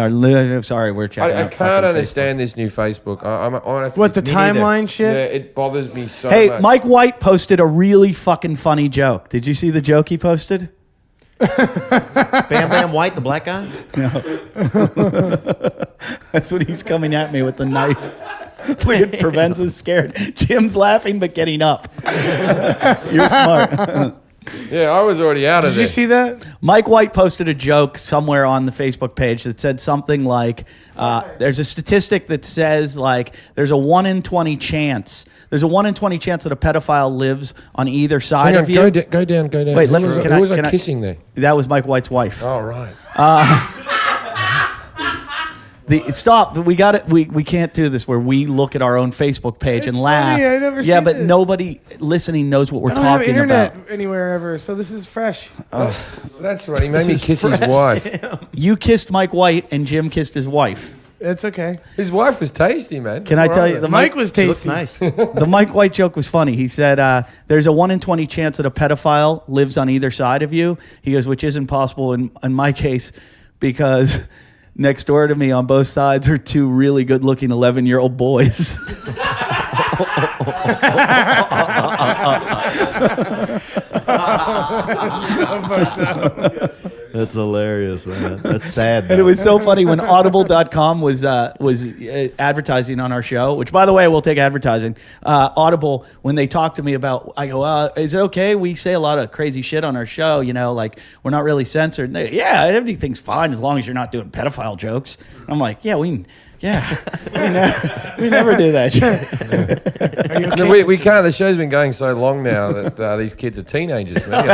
Sorry, we're checking I out can't fucking understand this new Facebook. I'm gonna have to What the be- timeline Yeah, shit? it bothers me so Hey, much. Mike White posted a really fucking funny joke. Did you see the joke he posted? Bam Bam White, the black guy. That's when he's coming at me with the knife. Dude, Provenza's scared. Jim's laughing but getting up. You're smart. Yeah, I was already out of Did there. you see that? Mike White posted a joke somewhere on the Facebook page that said something like, there's a statistic that says like there's a 1 in 20 chance. There's a 1 in 20 chance that a pedophile lives on either side Hang on, of you. go down. Wait, let me- Who can I- was can I I- kissing there? That was Mike White's wife. Oh, right. Stop! We got it. We can't do this where we look at our own Facebook page and It's laugh. funny, I never yeah, see but this. nobody listening knows what we're I don't have talking internet about. anywhere ever, so this is fresh. That's right. He made me is kiss his fresh, wife. You kissed Mike White and Jim kissed his wife. It's okay. His wife was tasty, man. Can I tell you, the Mike was He looks tasty. nice. The Mike White joke was funny. He said, there's a 1 in 20 chance that a pedophile lives on either side of you. He goes, which isn't possible in my case because next door to me on both sides are 2 really good-looking 11-year-old boys. That's hilarious, man. That's sad. And it though. was so funny when Audible.com was advertising on our show, which, by the way, we'll take advertising. Audible, when they talk to me about, I go, is it okay? We say a lot of crazy shit on our show, like we're not really censored. And they, yeah, everything's fine as long as you're not doing pedophile jokes. I'm like, we never do that shit. Are you okay? No, we can't. The show's been going so long now that these kids are teenagers. Man.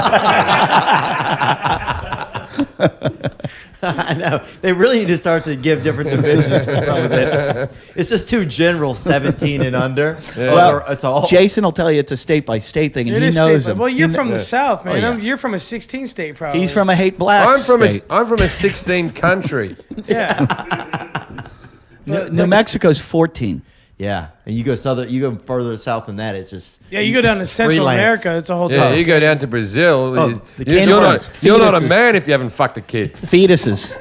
I know. They really need to start to give different divisions for some of this. It's just too general, 17 and under. Yeah. Well, It's all. Jason will tell you it's a state-by-state thing, and It he is knows state, them. well, you're He from kn- the South, man. Oh, yeah. You're from a 16 state, probably. He's from a hate black I'm from state. a 16 country. Yeah. New Mexico's 14. Yeah, and you go further south than that. It's just Yeah, you go down to Central Freelance. America, it's a whole Yeah, thing. you go down to Brazil. Oh, the you're not a fetuses. man if you haven't fucked a kid. Fetuses.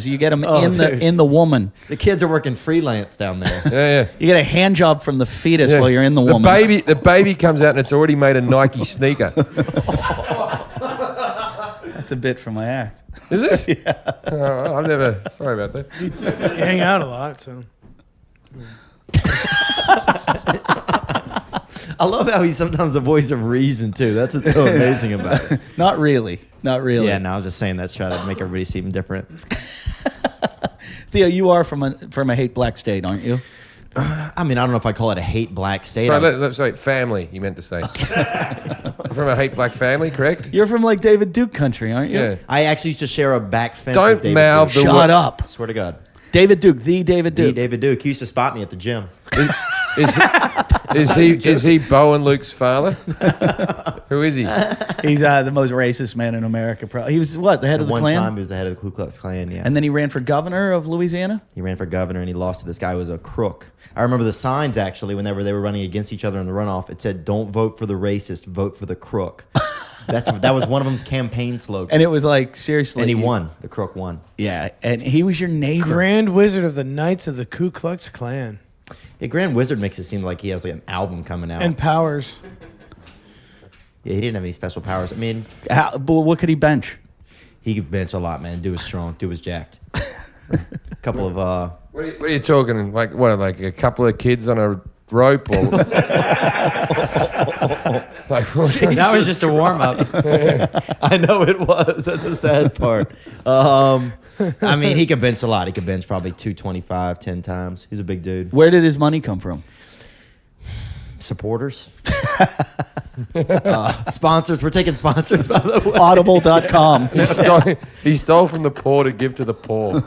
You get them dude. in the woman. the kids are working freelance down there. Yeah. You get a hand job from the fetus Yeah. while you're in the woman. The baby comes out and it's already made a Nike sneaker. That's a bit from my act. Is it? Yeah. I've never. Sorry about that. You hang out a lot, so. I love how he's sometimes the voice of reason too. That's what's so amazing about it. Not really. Yeah, no, I was just saying that's trying to make everybody seem different. Theo, you are from a hate black state, aren't you? I mean, I don't know if I call it a hate black state. Sorry, family. You meant to say. From a hate black family, correct? You're from like David Duke country, aren't you? Yeah. I actually used to share a back fence. Don't with David mouth Duke. the Shut up. Swear to God. David Duke, the David The Duke. David Duke. He used to spot me at the gym. Is he Bo and Luke's father? Who is he? He's the most racist man in America. Probably. He was what, the head At of the one Klan? time, he was the head of the Ku Klux Klan. Yeah. And then he ran for governor of Louisiana? He ran for governor and he lost to this guy who was a crook. I remember the signs actually whenever they were running against each other in the runoff. It said, "Don't vote for the racist, vote for the crook." That was one of them's campaign slogan. And it was like, seriously. And he won. The crook won. Yeah, and he was your neighbor. Grand Wizard of the Knights of the Ku Klux Klan. Yeah, Grand Wizard makes it seem like he has like an album coming out. And powers. Yeah, he didn't have any special powers. I mean, But what could he bench? he could bench a lot, man. Dude was strong. Dude was jacked. A couple of What are you talking? Like what? Like a couple of kids on a rope or? That was just a warm up. I know it was. That's the sad part. I mean, he could bench a lot. He could bench probably 225 10 times. He's a big dude. Where did his money come from? Supporters. Sponsors. We're taking sponsors, by the way. Audible.com. He stole from the poor to give to the poor.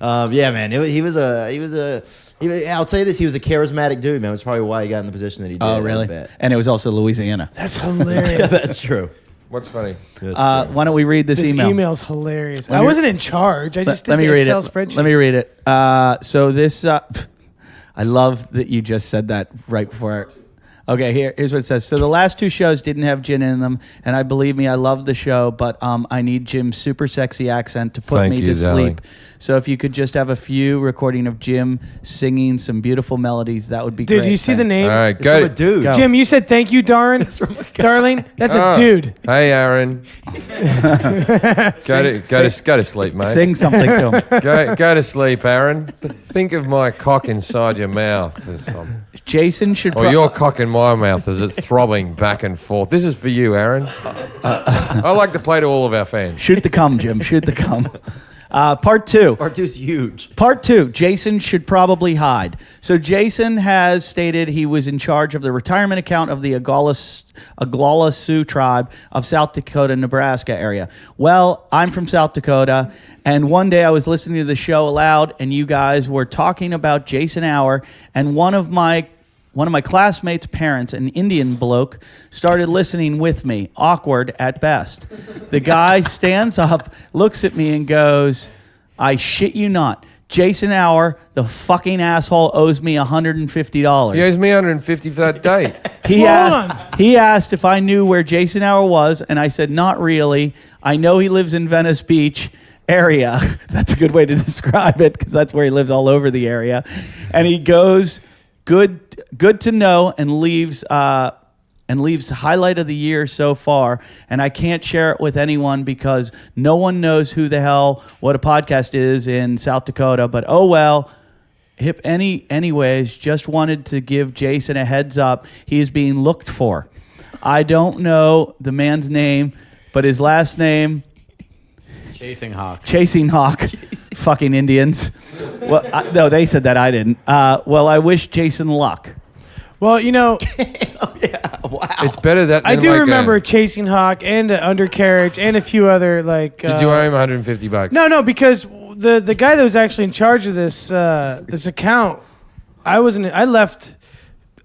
Yeah, man. I'll tell you this. He was a charismatic dude, man. That's probably why he got in the position that he did. Oh, really? And it was also Louisiana. That's hilarious. That's true. What's funny? Why don't we read this This email? email's hilarious. Let I me- wasn't in charge. I just did Let me the read Excel it. spreadsheets. Let me read it. So this, I love that you just said that right before. Okay, here's what it says. So the last 2 shows didn't have Jin in them, and I believe me, I love the show, but I need Jim's super sexy accent to put Thank me you, to darling. sleep. So if you could just have a few recording of Jim singing some beautiful melodies, that would be Dude, great. you see the Thanks. name? All right, It's from go. a dude. Go. Jim, you said thank you, darling. That's a dude. Hey, Aaron. go to sleep, mate. Sing something to him. Go to sleep, Aaron. Think of my cock inside your mouth, Jason should. or your cock in my mouth as it's throbbing back and forth. This is for you, Aaron. I like to play to all of our fans. Shoot the cum, Jim. Shoot the cum. Part 2. Part 2's huge. Part 2, Jason should probably hide. So Jason has stated he was in charge of the retirement account of the Oglala Sioux tribe of South Dakota, Nebraska area. Well, I'm from South Dakota, and one day I was listening to the show aloud, and you guys were talking about Jason Hour, and one of my classmates' parents, an Indian bloke, started listening with me, awkward at best. The guy stands up, looks at me, and goes, I shit you not. Jason Hour, the fucking asshole, owes me $150. He owes me 150 for that date. He asked if I knew where Jason Hour was, and I said, not really. I know he lives in Venice Beach area. That's a good way to describe it, because that's where he lives all over the area. And he goes, good to know, and leaves highlight of the year so far. And I can't share it with anyone because no one knows who the hell what a podcast is in South Dakota. But oh well. Anyways, just wanted to give Jason a heads up. He is being looked for. I don't know the man's name, but his last name... Chasing Hawk. Fucking Indians. Well, no, they said that. I didn't. Well, I wish Jason luck. Well, you know, Wow. It's better that. I than do like remember Chasing Hawk and Undercarriage and a few other like. Did you owe him $150? No, because the guy that was actually in charge of this this account, I wasn't. I left.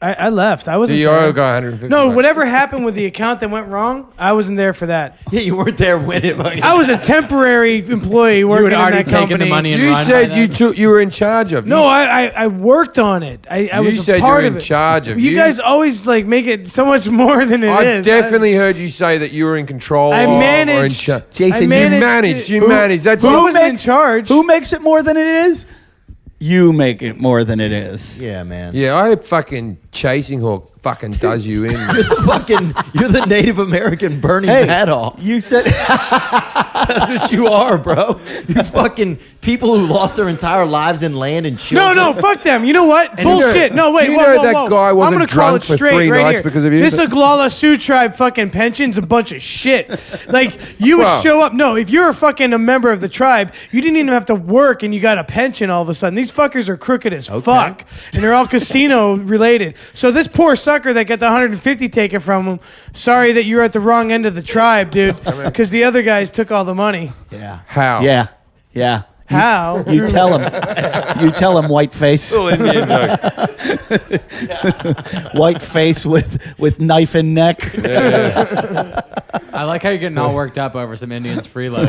I left. I wasn't. So you there. owe a guy 150. No, whatever happened with the account that went wrong, I wasn't there for that. Yeah, you weren't there when it. I was a temporary employee working in already that taken company. the money and You run said by you then? you were in charge of. No, You I worked on it. I was said a you part were of in it. charge of. You guys always like make it so much more than it I is. definitely heard you say that you were in control. I of or in managed. charge. Jason, I you managed. You managed. That's Who it. wasn't in charge? Who makes it more than it is? You make it more than it is. Yeah, man. Yeah, I hope fucking Chasing Hawk fucking does you in. You're the Native American Bernie Madoff. You said That's what you are, bro. You fucking people who lost their entire lives in land and children. No, fuck them. You know what? Bullshit. No, wait. you whoa, know whoa, that whoa. guy wasn't I'm gonna call drunk it for straight 3 right nights here. because of you? This Oglala Sioux Tribe fucking pension's a bunch of shit. Like, you would Wow. show up. No, if you're a fucking a member of the tribe, you didn't even have to work and you got a pension all of a sudden. These fuckers are crooked as fuck. And they're all casino related. So this poor sucker that got the 150 taken from him, sorry that you're at the wrong end of the tribe, dude. Because the other guys took all the money. Yeah. How? yeah. How? You tell him. You tell him, white face. White face with knife in neck. I like how you're getting all worked up over some Indians freeloading.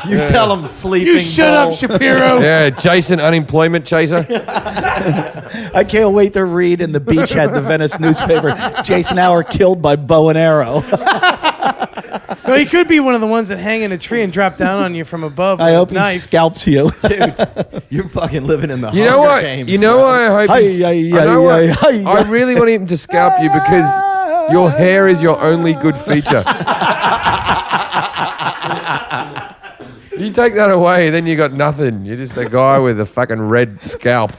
You tell them sleeping. You shut up, Shapiro. Yeah, Jason, unemployment chaser. I can't wait to read in the Beachhead, the Venice newspaper, Jason Hour killed by bow and arrow. No, he could be one of the ones that hang in a tree and drop down on you from above. I with a hope he knife. scalps you. You're fucking living in the You know Hunger what? Games, You know bro. why I hope Hi, he's, hi, I know hi, what- hi, hi. I really want him to scalp you because your hair is your only good feature. You take that away, then you got nothing. You're just a guy with a fucking red scalp.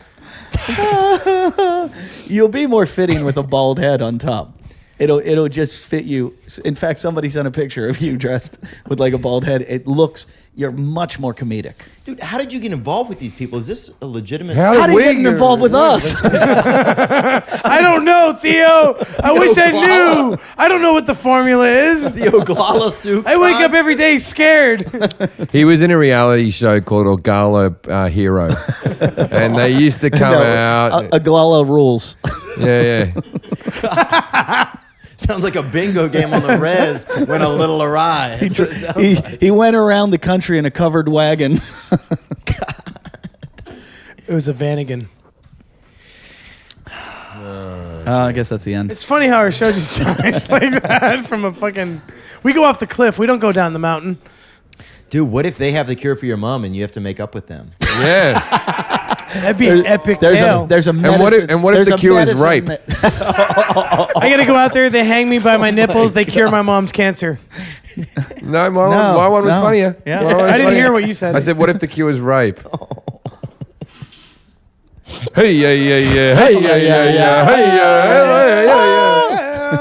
You'll be more fitting with a bald head on top. It'll just fit you. In fact, somebody sent a picture of you dressed with like a bald head. You're much more comedic. Dude, how did you get involved with these people? Is this a legitimate? How did you get involved with us? I don't know, Theo. I wish I knew. I don't know what the formula is. The Oglala Sioux I wake tribe? up every day scared. He was in a reality show called Oglala Hero. And they used to come out. Aglala rules. Yeah. Sounds like a bingo game on the res went a little awry. That's what it sounds like. He went around the country in a covered wagon. It was a Vanagon. I guess that's the end. It's funny how our show just dies like that from a fucking. We go off the cliff. We don't go down the mountain. Dude, what if they have the cure for your mom and you have to make up with them? Yeah. That'd be an epic There's tale. a And what if the cue is rape? I gotta go out there. They hang me by my nipples. They cure my mom's cancer. No, my one was funnier. Yeah. My one was I didn't funnier. hear what you said. I said, what if the cue is rape? Hey, yeah. Hey, yeah.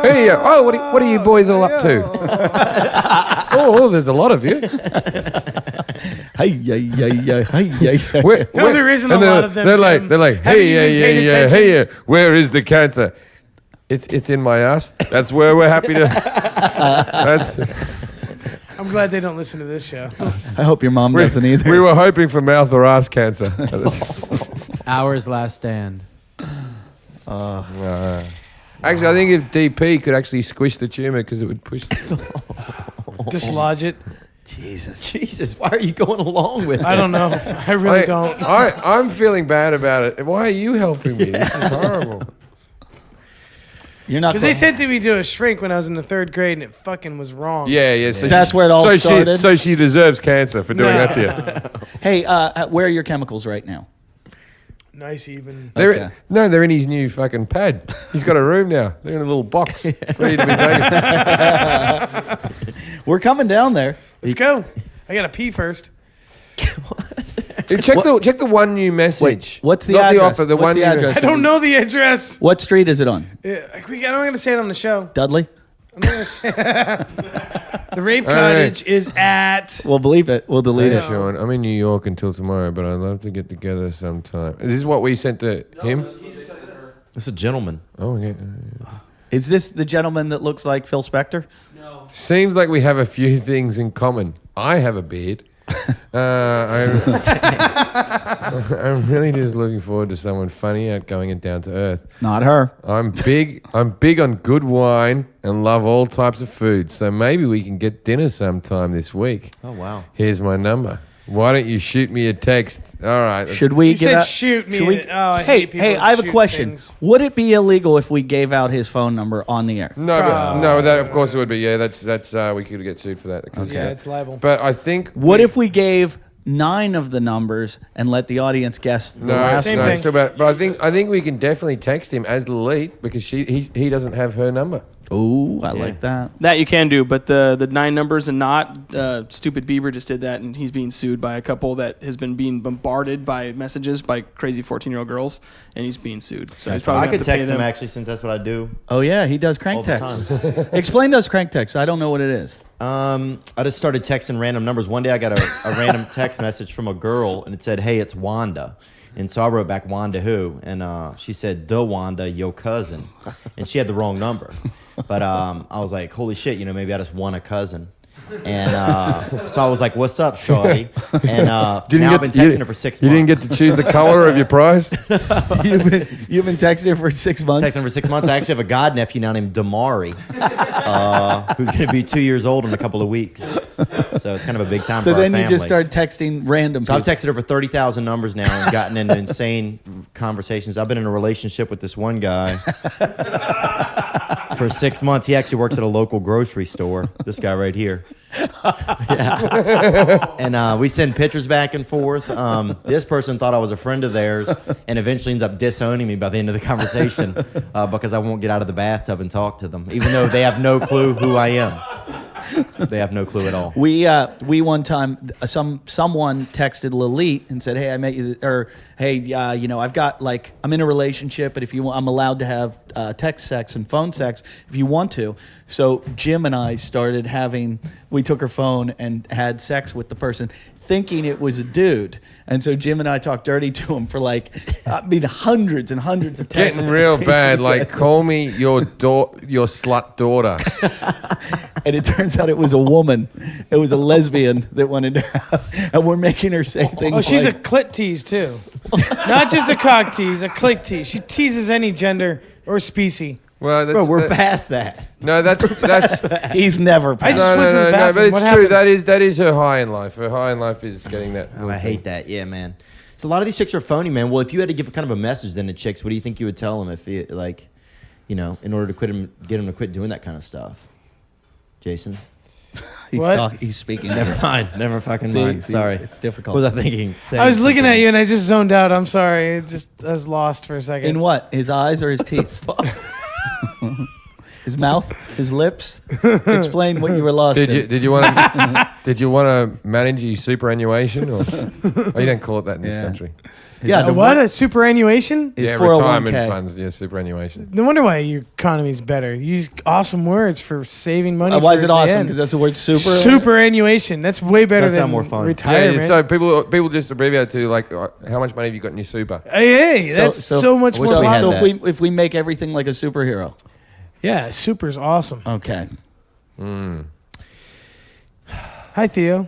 Hey, oh, what are you boys all up to? Oh, there's a lot of you. Hey. No, there isn't a lot of them, They're Jim. like, Have you even paid yeah. attention? Hey, where is the cancer? It's in my ass. That's where we're happy to. That's. I'm glad they don't listen to this show. I hope your mom doesn't either. We were hoping for mouth or ass cancer. Hour's last stand. Actually, I think if DP could actually squish the tumor because it would push. Dislodge it. Jesus, why are you going along with it? I don't know. I really don't. I'm feeling bad about it. Why are you helping me? This is horrible. You're not. Because they sent me to a shrink when I was in the 3rd grade, and it fucking was wrong. Yeah. So That's where it all started. So she deserves cancer for doing that to you. Hey, where are your chemicals right now? Nice even. Okay. They're in his new fucking pad. He's got a room now. They're in a little box, ready to be taken. We're coming down there. Let's go. I got to pee first. Check the one new message. Wait, what's the Not address? The offer, the What's one the new address? I don't know the address. What street is it on? I'm not going to say it on the show. Dudley? I'm not gonna say the rape cottage is at. We'll believe it. We'll delete Hey, it. Sean, I'm in New York until tomorrow, but I'd love to get together sometime. Is this what we sent to him? It's a gentleman. Oh, yeah. Is this the gentleman that looks like Phil Spector? Seems like we have a few things in common. I have a beard. I'm really just looking forward to someone funny, outgoing, and down to earth. Not her. I'm big on good wine and love all types of food. So maybe we can get dinner sometime this week. Oh, wow. Here's my number. Why don't you shoot me a text? All right. Should we You give said out? shoot me. should we- I hey, hate people hey! that I have a shoot question. things. Would it be illegal if we gave out his phone number on the air? No, that of course it would be. Yeah, that's we could get sued for that. Because, Yeah, it's liable. But I think. What if we gave 9 of the numbers and let the audience guess the No, last? Same no, thing. it's still bad. But I think we can definitely text him as the lead because he doesn't have her number. Ooh, I like that. That you can do, but the 9 numbers and not stupid Bieber just did that, and he's being sued by a couple that has been being bombarded by messages by crazy 14-year-old girls, and he's being sued. So he's probably I gonna have could to pay text him them. actually, since that's what I do. Oh yeah, he does crank All the text. Explain to us crank text. I don't know what it is. I just started texting random numbers. One day I got a random text message from a girl, and it said, "Hey, it's Wanda." And so I wrote back, "Wanda who?" And she said, "The Wanda, your cousin." And she had the wrong number. But I was like, holy shit, maybe I just won a cousin. And so I was like, what's up, shawty? And now I've been texting her for 6 months. You didn't get to choose the color of your prize? You've been texting her for 6 months. Texting her for 6 months. I actually have a god nephew now named Damari, who's going to be 2 years old in a couple of weeks. So it's kind of a big time So for our then family. you just start texting random So I've people. texted her for 30,000 numbers now and gotten into insane conversations. I've been in a relationship with this one guy for 6 months. He actually works at a local grocery store. This guy right here. Yeah. And we send pictures back and forth. This person thought I was a friend of theirs and eventually ends up disowning me by the end of the conversation because I won't get out of the bathtub and talk to them, even though they have no clue who I am. They have no clue at all. We one time someone texted Lilith and said, "Hey, I met you," or "Hey, I've got I'm in a relationship, but if you want, I'm allowed to have text sex and phone sex if you want to." So Jim and I started we took her phone and had sex with the person, thinking it was a dude. And so Jim and I talked dirty to him for hundreds and hundreds of texts. Getting real bad. Call me your slut daughter. And it turns out it was a woman. It was a lesbian that wanted to have, and we're making her say things. Oh, she's like, a clit tease too, not just a cock tease, a clit tease. She teases any gender or species. Well, Bro, we're past that. No, that's He's never. I just no, went to the no, bathroom. but it's What true. happened? That is her high in life. Her high in life is getting that. Oh, I hate that. Yeah, man. So a lot of these chicks are phony, man. Well, if you had to give kind of a message then to chicks, what do you think you would tell them if you, in order to get them to quit doing that kind of stuff? Jason? What? He's speaking. Never mind. Never fucking mind. See, Sorry. it's difficult. What was I thinking? I was looking at you and I just zoned out. I'm sorry. I was lost for a second. In what? His eyes or his teeth? His mouth? His lips? Explain what you were lost in. Did you want to manage your superannuation or you don't call it that in this Yeah. country? Yeah, A what? A superannuation? His Yeah, 401k. retirement funds. Yeah, superannuation. No wonder why your economy's better. You use awesome words for saving money. Why is for it the awesome? end. Because that's the word super. Superannuation. That's way better That than sound more fun. retirement. Yeah, so people just abbreviate to how much money have you got in your super? Hey, that's so much wish more we had popular. that. if we make everything like a superhero. Yeah, super's awesome. Okay. Hi, Theo.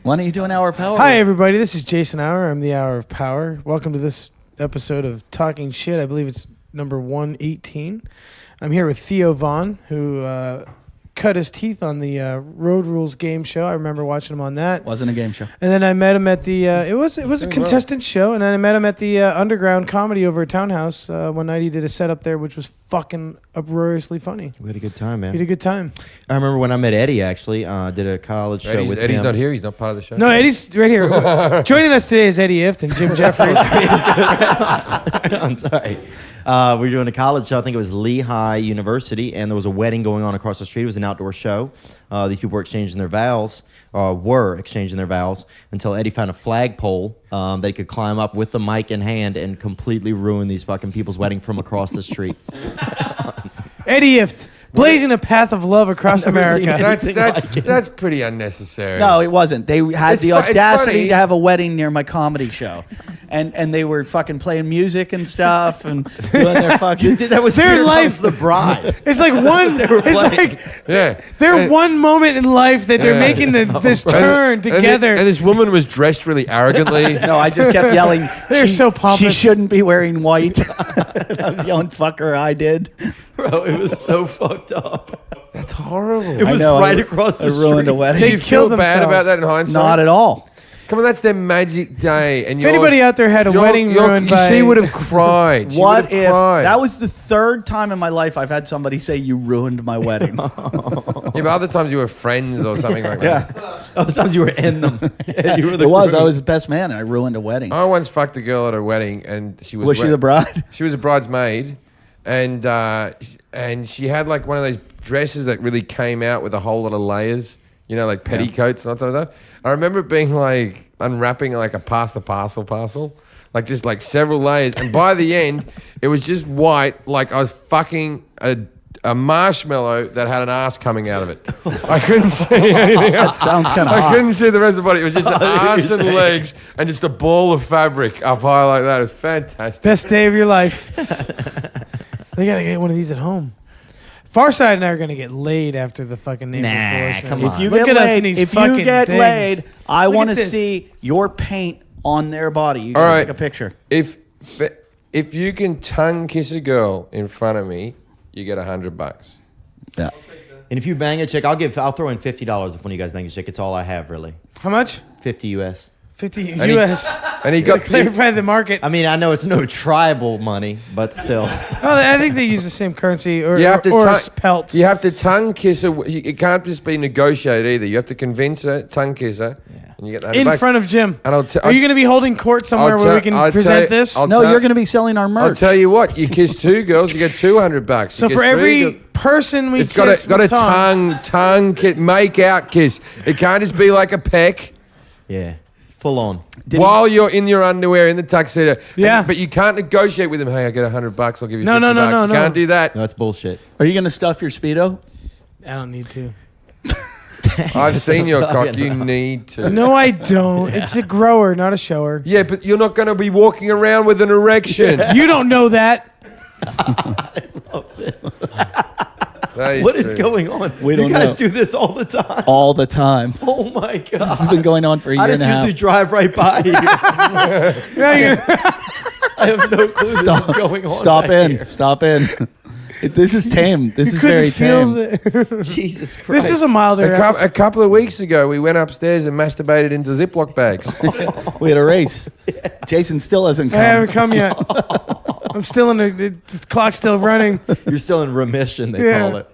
Why don't you do an hour of power? Hi, everybody. This is Jason Hour. I'm the Hour of Power. Welcome to this episode of Talking Shit. I believe it's number 118. I'm here with Theo Vaughn, who cut his teeth on the Road Rules game show. I remember watching him on that. Wasn't a game show. And then I met him at the. It was a doing contestant show, and then I met him at the Underground Comedy over at Townhouse one night. He did a set up there, which was fucking uproariously funny. We had a good time, He had man. a good time. I remember when I met Eddie. Actually, did a college show with Eddie's him. not here. He's not part of the show. No, Eddie's right here. Joining us today is Eddie Ift and Jim Jeffries. I'm sorry. We were doing a college show. I think it was Lehigh University, and there was a wedding going on across the street. It was an outdoor show. These people were exchanging their vows, until Eddie found a flagpole that he could climb up with the mic in hand and completely ruin these fucking people's wedding from across the street. Eddie Ift, blazing a path of love across I've never seen America. it. That's pretty unnecessary. No, it wasn't. They had It's the it's audacity funny. to have a wedding near my comedy show. And they were fucking playing music and stuff and doing their fucking... That was Their Here life- Comes the bride. It's like one. It's like Yeah. they're And- one moment in life that they're Yeah. making this turn and together. And this woman was dressed really arrogantly. No, I just kept yelling. They're so pompous. She shouldn't be wearing white. I was yelling, "Fuck her!" I did. Bro, it was so fucked up. That's horrible. It was know, right I- across the I street. ruined a wedding. Do They you feel kill bad about themselves. that in hindsight? Not at all. Come on, that's their magic day. And If anybody out there had a wedding ruined by... She would have cried. She would What have if cried. that was the third time in my life I've had somebody say you ruined my wedding? Yeah, but other times you were friends or something like that. Other times you were in them. Yeah, you were the It was. groom. I was his best man, and I ruined a wedding. I once fucked a girl at a wedding, and she was. Was she the bride? She was a bridesmaid, and she had like one of those dresses that really came out with a whole lot of layers. You know, like petticoats and all that stuff. I remember it being like unwrapping like a pass the parcel, like just like several layers. And by the end, it was just white, like I was fucking a marshmallow that had an ass coming out of it. I couldn't see anything else. Sounds kind of I hot. couldn't see the rest of the body. It was just an what you're ass and saying. legs and just a ball of fabric up high like that. It was fantastic. Best day of your life. They gotta get one of these at home. Farside and I are gonna get laid after the fucking name Nah, of come Force. on. If you Look get at us in laid, these if you fucking get things. laid, I Look want to at this. see your paint on their body. You All gotta right. take a picture. If you can tongue kiss a girl in front of me, you get $100. Yeah. And if you bang a chick, I'll throw in $50 if one of you guys bang a chick. It's all I have, really. How much? 50 US. 50 And he- US. And he got. Clarify the market. I mean, I know it's no tribal money, but still. Well, I think they use the same currency or, You have to or tongue- pelts. You have to tongue kiss her. It can't just be negotiated either. You have to convince her, tongue kiss her, and you get that. in front of Jim. And Are you going to be holding court somewhere where we can present this? No, you're going to be selling our merch. I'll tell you what. You kiss two girls, you get $200. So You kiss for three every girls- person we it's kiss got a with tongue kiss, make out kiss. It can't just be like a peck. Yeah. Full on. While you're in your underwear in the tuxedo. Yeah. But you can't negotiate with him. Hey, I get $100. I'll give you No, $50. no, no, no, You no. can't do that. No, that's bullshit. Are you going to stuff your Speedo? I don't need to. I've seen your cock. talking You need to. No, I don't. It's a grower, not a shower. Yeah, but you're not going to be walking around with an erection. You don't know that. That What true. is going on? We you don't guys know. do this all the time. All the time. Oh my This god. has been going on for a year I and just a half. usually drive right by you. I have no clue this is going on. Stop back in. here. Stop in. This is tame. This is Couldn't very feel tame. the- Jesus Christ. This is a milder A couple of weeks ago, we went upstairs and masturbated into Ziploc bags. We had a race. Jason still hasn't I haven't come. come yet. I'm still in the clock's still running. You're still in remission, they Yeah. call it.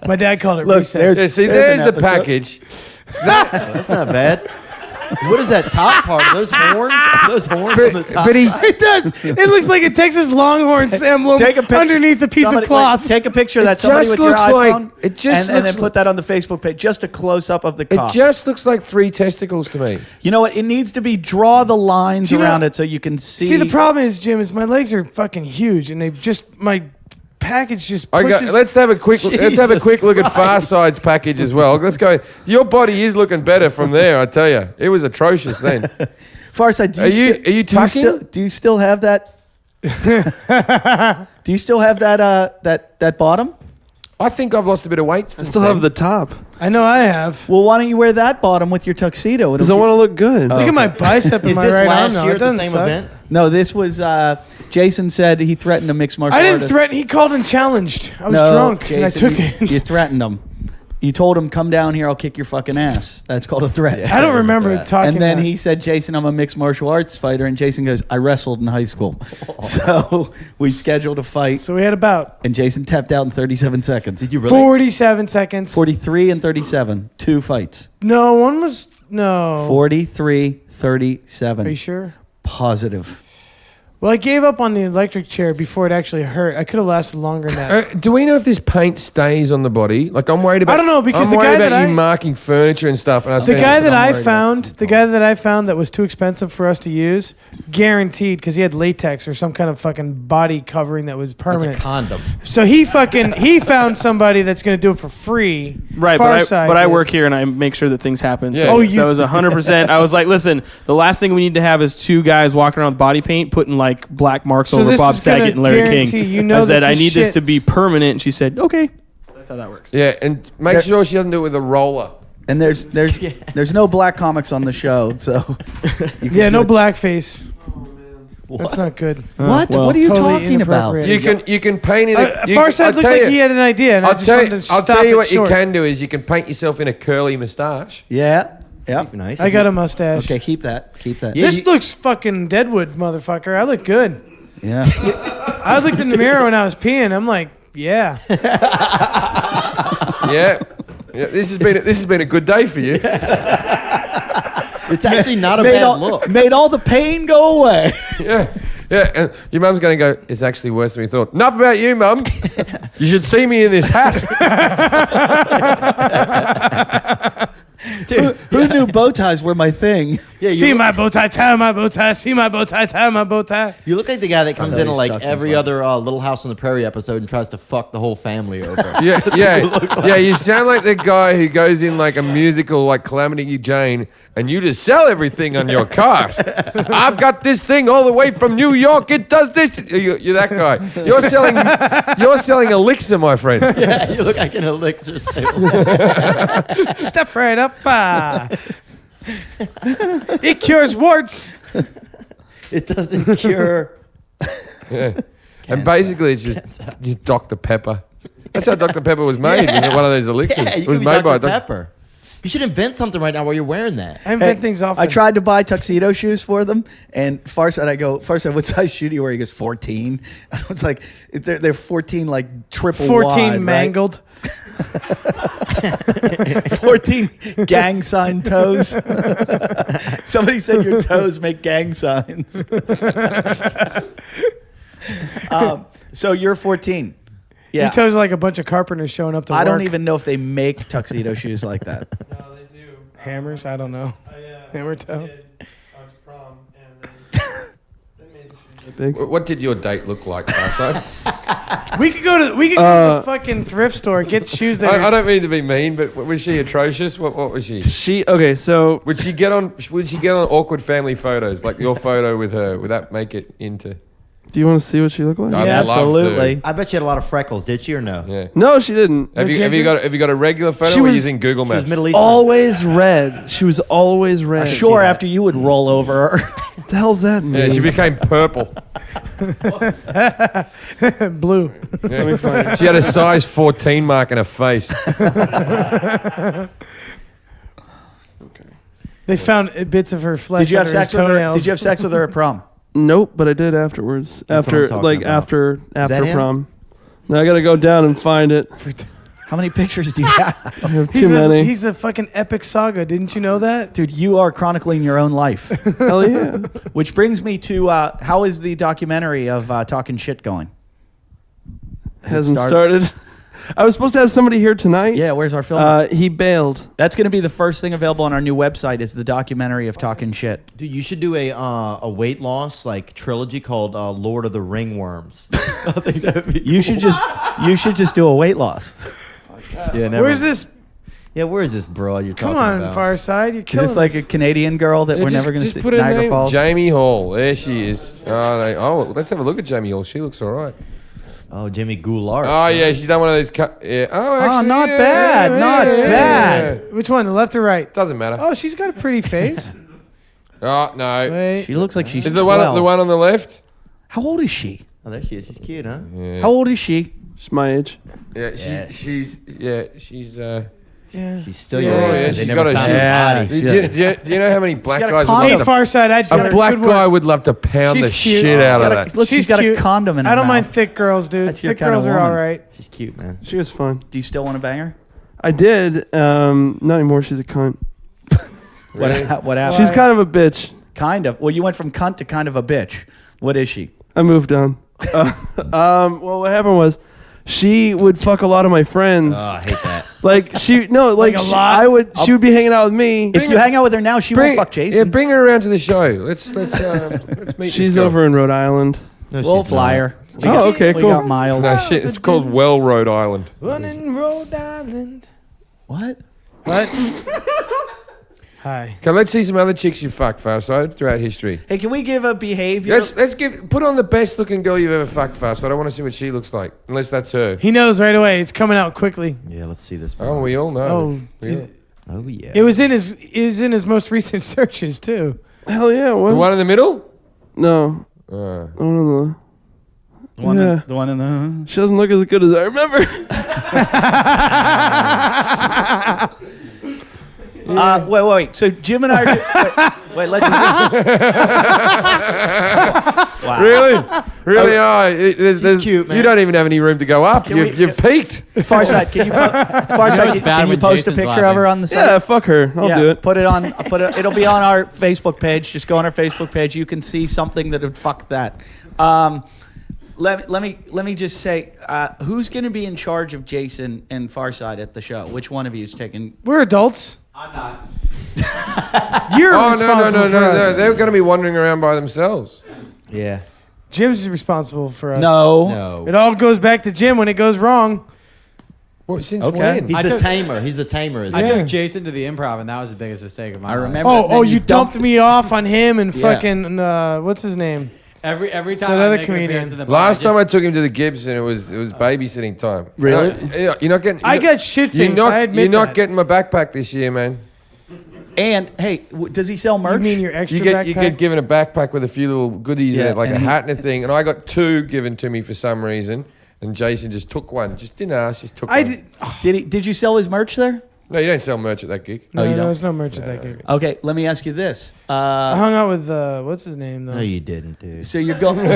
My dad called it Look, recess. Yeah, see, There's there's an the episode. package. That's not bad. What is that top part? Are those horns? Are those horns on the top? but he's- side? It does. It looks like a Texas Longhorns emblem Take a picture. underneath a piece Somebody- of cloth. like, take a picture of that It somebody just with your looks like- iPhone. it just and then looks put that on the Facebook page. Just a close up of the It cock. just looks like 3 testicles to me. You know what? It needs to be draw the lines Do you know- around it so you can see. See, the problem is, Jim, is my legs are fucking huge, and they just my package just I pushes. let's have a quick look at Farside's package as well. Let's go. Your body is looking better from there, I tell you. It was atrocious then. Farside, do Are you tucking? Do you still have that? Do you still have that bottom? I think I've lost a bit of weight. I still have the top I know I have. Well, why don't you wear that bottom with your tuxedo? because I want to look good. Look at my bicep in Is my this right arm last now. year It at the doesn't same suck. event? No, this was. Jason said he threatened a mixed martial I didn't artist. threaten. He called and challenged. I was No, drunk, and I Jason, took it. You threatened him. You told him, come down here, I'll kick your fucking ass. That's called a threat. I don't remember talking. And then that. he said, Jason, I'm a mixed martial arts fighter. And Jason goes, I wrestled in high school. So we scheduled a fight. So we had about And Jason tapped out in 37 seconds. Did you really? 47 seconds. 43 and 37. 2 fights. No, one was no. 43, 37. Are you sure? Positive. Well, I gave up on the electric chair before it actually hurt. I could have lasted longer than that. Do we know if this paint stays on the body? Like, I'm worried about. I don't know, because I'm the worried guy about that you marking furniture and stuff. And I was The thinking, guy that I'm I worried found, about the guy that I found that was too expensive for us to use, guaranteed, because he had latex or some kind of fucking body covering that was It's a permanent. condom. So he found somebody that's going to do it for free. Right, Farside but I did. work here and I make sure that things happen. Yeah. So, Oh, so you- I was 100%. I was like, listen, the last thing we need to have is 2 guys walking around with body paint, putting like black marks So over this Bob is gonna Saget and Larry guarantee King. you know I said, that I this need this shit- to be permanent. And she said, okay. That's how that works. Yeah, and make sure she doesn't do it with a roller. And there's no black comics on the show, so you can Yeah, do no it. blackface. That's not good. What? well. What are you Totally talking about? inappropriate. You can paint it. Farside looked like he had an idea, and I I'll just tell wanted you, to I'll stop tell you it what short. you can do is you can paint yourself in a curly moustache. Yeah. Yeah. Nice. I got a mustache. Okay, keep that. Keep that. Yeah. This looks fucking Deadwood, motherfucker. I look good. Yeah. I looked in the mirror when I was peeing. I'm like, yeah. Yeah. This has been a good day for you. It's actually not a made, bad all, look. made all the pain go away. Yeah. Yeah, and your mum's going to go, it's actually worse than we thought. Enough about you, mum. You should see me in this hat. Who knew bow ties were my thing? Yeah, See my bow tie, tie my bow tie. See my bow tie, tie my bow tie. You look like the guy that comes thought in he like stuck every some other Little House on the Prairie episode and tries to fuck the whole family over. Yeah. You sound like the guy who goes in like a musical like Calamity Jane and you just sell everything on your cart. I've got this thing all the way from New York. It does this. You're that guy. You're selling elixir, my friend. Yeah, you look like an elixir salesman. Step right up. It cures warts. It doesn't cure. Yeah. And basically it's just Dr. Pepper. That's how Dr. Pepper was made. Yeah. Was one of those elixirs. Yeah, you it was could be made by Dr. Pepper. You should invent something right now while you're wearing that. I invent Hey, things often. I tried to buy tuxedo shoes for them, and Farside, what size shoe do you wear? He goes, 14. I was like, they're 14, like triple 14 wide, right? mangled. 14 gang sign toes. Somebody said your toes make gang signs. So you're 14. Yeah. Your toes are like a bunch of carpenters showing up to I work. don't even know if they make tuxedo shoes like that. No, they do. Hammers? I don't know. Hammer toe. I went to prom and they made the shoes. What did your date look like, Farside? We could go to the fucking thrift store, get shoes that I are, don't mean to be mean, but was she atrocious? What was she? So Would she get on awkward family photos like your photo with her? Would that make it into? do you want to see what she looked like? I'd Yeah, love to. absolutely. I bet she had a lot of freckles, did she or no? Yeah. No, she didn't. Have you got a regular photo She or was- using Google She was Maps? Middle Eastern. Always red. She was always red. Sure, after you would roll over her. What the hell's that mean? Yeah, she became purple. blue. Yeah. Let me find She had a size 14 mark in her face. They found bits of her flesh. Did you have under his sex with her? toenails. Did you have sex with her at prom? Nope, but I did afterwards. That's what I'm talking about. after that him? prom. Now I gotta go down and find it. How many pictures do you have? I have too many. He's a fucking epic saga. Didn't you know that? Dude, you are chronicling your own life. Hell yeah. Which brings me to how is the documentary of Talking Shit going? Hasn't started. I was supposed to have somebody here tonight. Yeah, where's our film? He bailed. That's going to be the first thing available on our new website is the documentary of Talking Shit. Dude, you should do a weight loss like trilogy called Lord of the Ringworms. I think that would be You should just do a weight loss. Yeah, never. Where's this? Yeah, where is this broad you're Come talking on, about? Far Side. You're Is killing this like us. a Canadian girl that we're never going to see? put her Niagara name. Falls? Jamie Hall. There she is. Let's have a look at Jamie Hall. She looks all right. Oh, Jimmy Goulart. Oh yeah, she's done one of those. Yeah. Oh, actually, not yeah, bad, yeah, not yeah. bad. Which one? The left or right? Doesn't matter. Oh, she's got a pretty face. Oh no. Wait. She looks like she's Is 12. the one on the left? How old is she? Oh, there she is. She's cute, huh? Yeah. How old is she? She's my age. Yeah, she's Yeah. She's still Yeah. your Oh, age. yeah, They she's never got a found shit. her Yeah. body. Do you know how many black got a guys would condom. Hey, love to, Farside, I'd a black good guy work. would love to pound She's the cute. shit out of Got that. a- Look, she's got cute. a condom in her I don't mouth. mind thick girls, dude. That's your Thick kinda girls are woman. all right. She's cute, man. She was fun. Do you still want to bang her? I did. Not anymore. She's a cunt. What happened? She's kind of a bitch. Kind of. Well, you went from cunt to kind of a bitch. What is she? I moved on. Well, what happened was, she would fuck a lot of my friends. Oh, I hate that. Like she, no, like a she, lot? I would. She would be hanging out with me. If you hang out with her now, she won't fuck Jason. Yeah, bring her around to the show. Let's meet. She's this girl. over in Rhode Island. No, We'll she's fly not. her. Oh, okay, We cool. got Miles. No shit. It's called Well Rhode Island. Running Rhode Island. What? What? Hi. Okay, let's see some other chicks you fucked, Farside, throughout history. Hey, can we give a behavior? Let's put on the best looking girl you've ever fucked, Farside. I want to see what she looks like, unless that's her. He knows right away. It's coming out quickly. Yeah, let's see this. Oh, we all know. Oh, Yeah. Oh yeah. it was in his most recent searches too. Hell yeah. What? The one in the middle. No. Uh, I don't know. the one, Yeah. the one in the. She doesn't look as good as I remember. Wait. So Jim and I are. Wait, let's. Wow. Really? Oh, there's cute, man. You don't even have any room to go up. Can You've peaked. Farside, can you, it's bad can you when post a Jason's picture of laughing. her on the site? Yeah, fuck her. I'll do it. Put it on. It'll be on our Facebook page. Just go on our Facebook page. You can see something that would fuck that. Let me just say, who's going to be in charge of Jason and Farside at the show? Which one of you is taking? We're adults. I'm not. You're Oh no responsible for us. They're going to be wandering around by themselves. Yeah. Jim's responsible for us. No. No. It all goes back to Jim when it goes wrong. What, since Okay. when? He's I the took- tamer. He's the tamer. Isn't I he? took Jason to the improv, and that was the biggest mistake of my life. remember. Oh, Then you dumped me off on him and fucking what's his name? Every time That I other make an comedian. appearance in the bar, Last time I took him to the Gibson, it was babysitting time. Really? You're not getting. I got shit You're faced. not. I admit You're not that. getting my backpack this year, man. And hey, does he sell merch? You mean your extra You backpack? get given a backpack with a few little goodies in Yeah, it, like a and hat and a thing. And I got two given to me for some reason, and Jason just took one. Just didn't ask, just took I one. did. Did you sell his merch there? No, you don't sell merch at that gig. No, you don't? there's no merch at that gig. Okay, let me ask you this. I hung out with what's his name though. No, you didn't, dude. So you're going.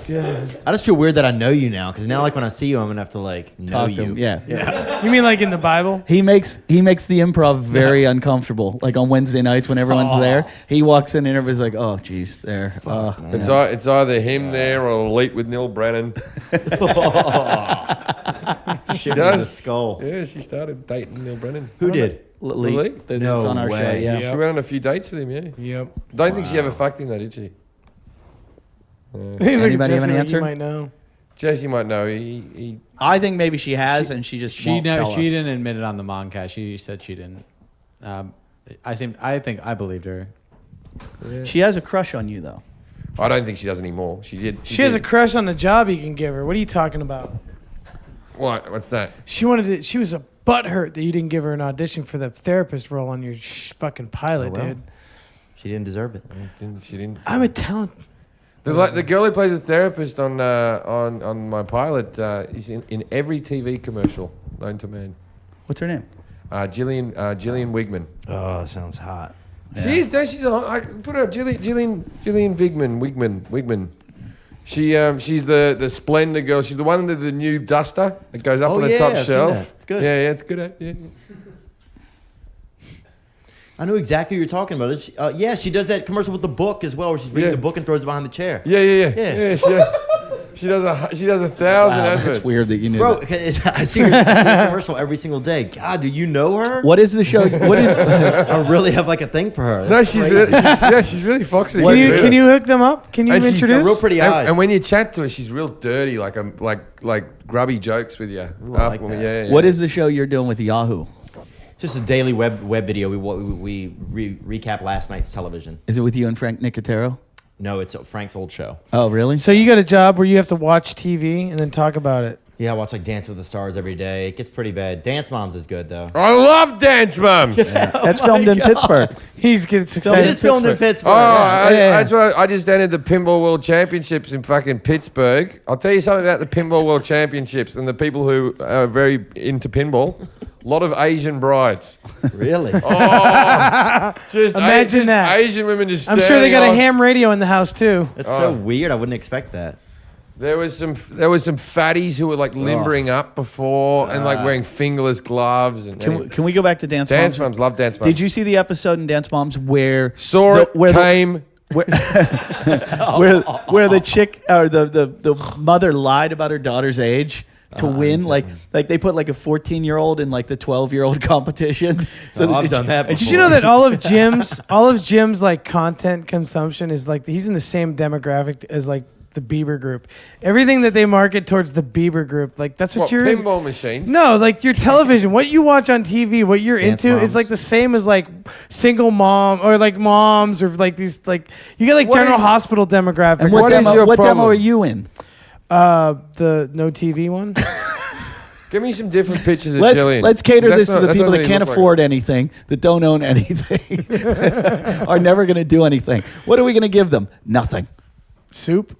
Yeah. I just feel weird that I know you now, because now, like, when I see you, I'm gonna have to like know Talk to you. him. Yeah. You mean like in the Bible? He makes the improv very uncomfortable. Like on Wednesday nights when everyone's there, he walks in and everybody's like, "Oh, geez, there." It's either him there or Elite with Neil Brennan. Shit does. in the skull. Yeah, she started dating Neil Brennan. Who did? Lee, that's No on our show. way. Yeah. She went on a few dates with him. Yeah. Yep. Don't think she ever fucked him though, did she? Anybody have an answer? You might know. Jesse might know. He I think maybe she has, and she just She won't tell she us. didn't admit it on the Moncast. She said she didn't. I believed her. She has a crush on you, though. I don't think she does anymore. She did. She has a crush on the job you can give her. What are you talking about? What? What's that? She wanted to. She was a butthurt that you didn't give her an audition for the therapist role on your fucking pilot, Oh, well. dude. She didn't deserve it. She didn't. I'm a talent. The girl who plays the therapist on my pilot is in every TV commercial known to man. What's her name? Gillian Wigman. Oh, that sounds hot. She's I put her Gillian Wigman. She's the Splendor girl. She's the one with the new duster that goes up Oh, on the yeah, top I've seen shelf. that. It's good. Yeah, it's good. Yeah. I know exactly what you're talking about. Yeah, she does that commercial with the book as well, where she's reading Yeah. the book and throws it behind the chair. Yeah. She does 1,000 adverts. That's weird that you knew. Bro, that. I see her commercial every single day. God, do you know her? What is the show? What is? I really have like a thing for her. No, That's she's crazy. really foxy. Can you hook them up? Can you And she's got introduce? Real pretty eyes. And when you chat to her, she's real dirty, like grubby jokes with you. Ooh, I like that. Yeah. What is the show you're doing with Yahoo? Just a daily web video. We recap last night's television. Is it with you and Frank Nicotero? No, it's Frank's old show. Oh, really? So you got a job where you have to watch TV and then talk about it. Yeah, I watch like Dance with the Stars every day. It gets pretty bad. Dance Moms is good though. I love Dance Moms. That's filmed in Pittsburgh. He's getting It excited. is filmed in Pittsburgh. Oh, yeah. that's what I just entered the Pinball World Championships in fucking Pittsburgh. I'll tell you something about the Pinball World Championships and the people who are very into pinball. A lot of Asian brides. Really? Oh, just Imagine that. Asian women just. I'm sure they got a standing on- ham radio in the house too. That's so weird. I wouldn't expect that. There was some fatties who were like limbering up before and like wearing fingerless gloves. And Can we go back to Dance Moms? Dance Moms, love Dance Moms. Did you see the episode in Dance Moms where Saw it, came. where the chick or the mother lied about her daughter's age to win? Like they put like a 14-year-old in like the 12-year-old competition. So I've done that. Did you know that all of Jim's like content consumption is like he's in the same demographic as like the Bieber group. Everything that they market towards the Bieber group, like that's what you're pinball machines? No, like your television, what you watch on TV, what you're Dance into, Moms. is like the same as like single mom or like moms or like these like you get like What General is- Hospital demographic. And What is your what problem? demo are you in? The no TV one? Give me some different pictures of Jillian. Let's cater That's this to not- the that people doesn't that really can't look like afford anything, that don't own anything, are never going to do anything. What are we going to give them? Nothing. Soup?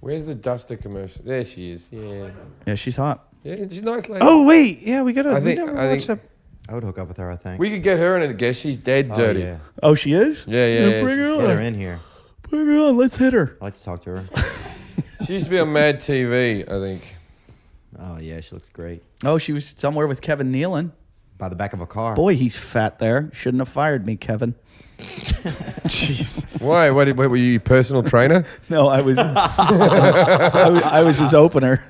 Where's the Duster commercial? There she is. Yeah. Yeah, she's hot. Yeah, she's a nice lady. Oh wait, yeah, we gotta. I we think- never I watched think- that. I would hook up with her, I think. We could get her in a guest. She's dead Oh, dirty. yeah. Oh, she is? Yeah. Bring her Get her on. in here. Bring her on. Let's hit her. I'd like to talk to her. She used to be on Mad TV, I think. Oh, yeah, she looks great. Oh, she was somewhere with Kevin Nealon. By the back of a car. Boy, he's fat there. Shouldn't have fired me, Kevin. Jeez. Why? What were you a personal trainer? No, I was I was his opener.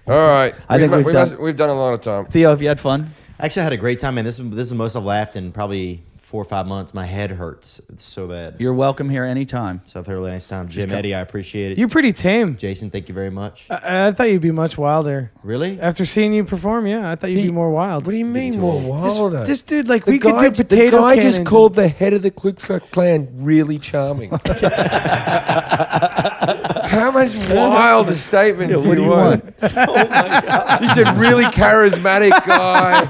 All right. I think we've done a lot of time. Theo, have you had fun? Actually, I had a great time, man. This is the most I've laughed in probably 4 or 5 months. My head hurts. It's so bad. You're welcome here anytime. So I've had a really nice time. Jim, Eddie, I appreciate it. You're pretty tame. Jason, thank you very much. I thought you'd be much wilder. Really? After seeing you perform, yeah, I thought you'd be more wild. What do you mean more wilder? This dude, like, the we guy, could do potato the guy cannons. just called the head of the Ku Klux Klan really charming. How much wilder statement do what do you you want? want? Oh, my God. You said really charismatic guy.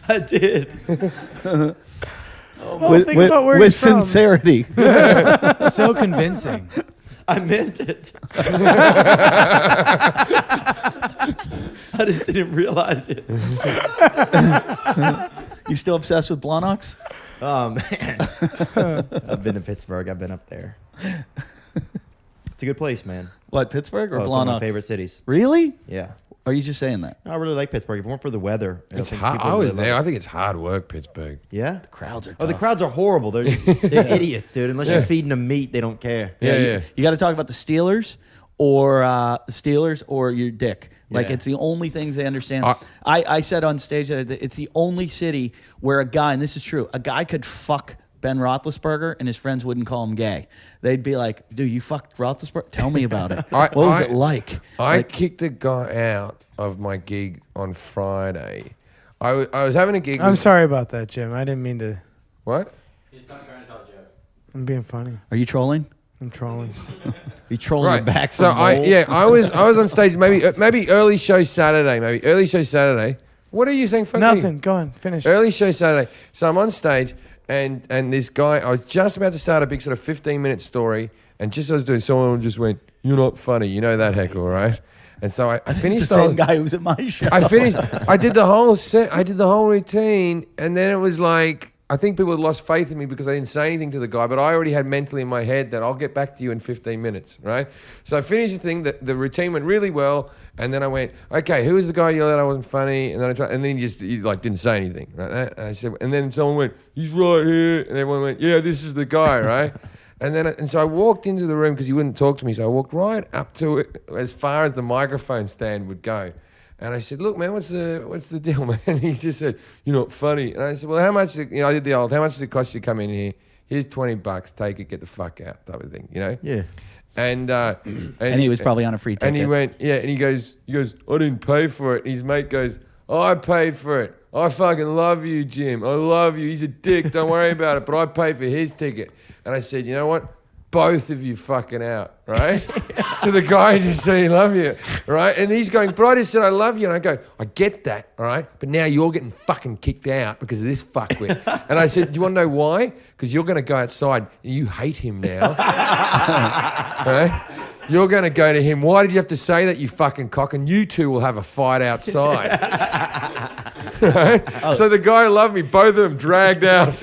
I did. Well, think about where with he's from. sincerity. So convincing. I meant it. I just didn't realize it. You still obsessed with Blonox? Oh, man. I've been to Pittsburgh. I've been up there. It's a good place, man. What, Pittsburgh or Oh, it's one of Blonox? my favorite cities. Really? Yeah. Or are you just saying that? No, I really like Pittsburgh. If it weren't for the weather, I It's think hard. people I would was really there. love I it. think it's hard work, Pittsburgh. Yeah? Crowds are tough. Oh, the crowds are horrible. They're idiots, dude. Unless you're feeding them meat, they don't care. Yeah. You got to talk about the Steelers or your dick. Like, Yeah. it's the only things they understand. I- I said on stage that it's the only city where a guy, and this is true, a guy could fuck Ben Roethlisberger and his friends wouldn't call him gay. They'd be like, dude, you fucked Roethlisberger? Tell me about it. What was it like? I Like, kicked a guy out of my gig on Friday. I was having a gig. I'm with- sorry about that, Jim. I didn't mean to. What? I'm being funny. are you trolling? I'm trolling. Be trolling Right. them back So from I bowls. was on stage maybe early show Saturday. What are you saying? Funny? Nothing. Go on. Finish. Early show Saturday. So I'm on stage, and this guy, I was just about to start a big sort of 15-minute story, and just as I was doing, someone just went, "You're not funny." You know that heckle, right? And so I It's finished the same guy who was at my show. I finished. I did the whole set. I did the whole routine, and then it was like I think people had lost faith in me because I didn't say anything to the guy. But I already had mentally in my head that I'll get back to you in 15 minutes, right? So I finished the thing. The routine went really well, and then I went, okay, who was the guy who yelled out I wasn't funny? And then I tried, and then he like didn't say anything, right? And I said, and then someone went, he's right here, and everyone went, yeah, this is the guy, right? And so I walked into the room because he wouldn't talk to me. So I walked right up to it as far as the microphone stand would go. And I said, look, man, what's the deal, man? And he just said, you're not funny. And I said, well, how much, I did the old, how much does it cost you to come in here? Here's $20, take it, get the fuck out, type of thing, you know? Yeah. And he was probably on a free ticket. And he went, yeah, and he goes, I didn't pay for it. And his mate goes, oh, I paid for it. I fucking love you, Jim. I love you. He's a dick. Don't worry about it. But I paid for his ticket. And I said, you know what? Both of you fucking out, right? So the guy just said, I love you, right? And he's going, but I just said, I love you. And I go, I get that, all right? But now you're getting fucking kicked out because of this fuckwit. And I said, do you want to know why? Because you're going to go outside and you hate him now, right? You're going to go to him. Why did you have to say that, you fucking cock? And you two will have a fight outside. Right? So the guy loved me. Both of them dragged out.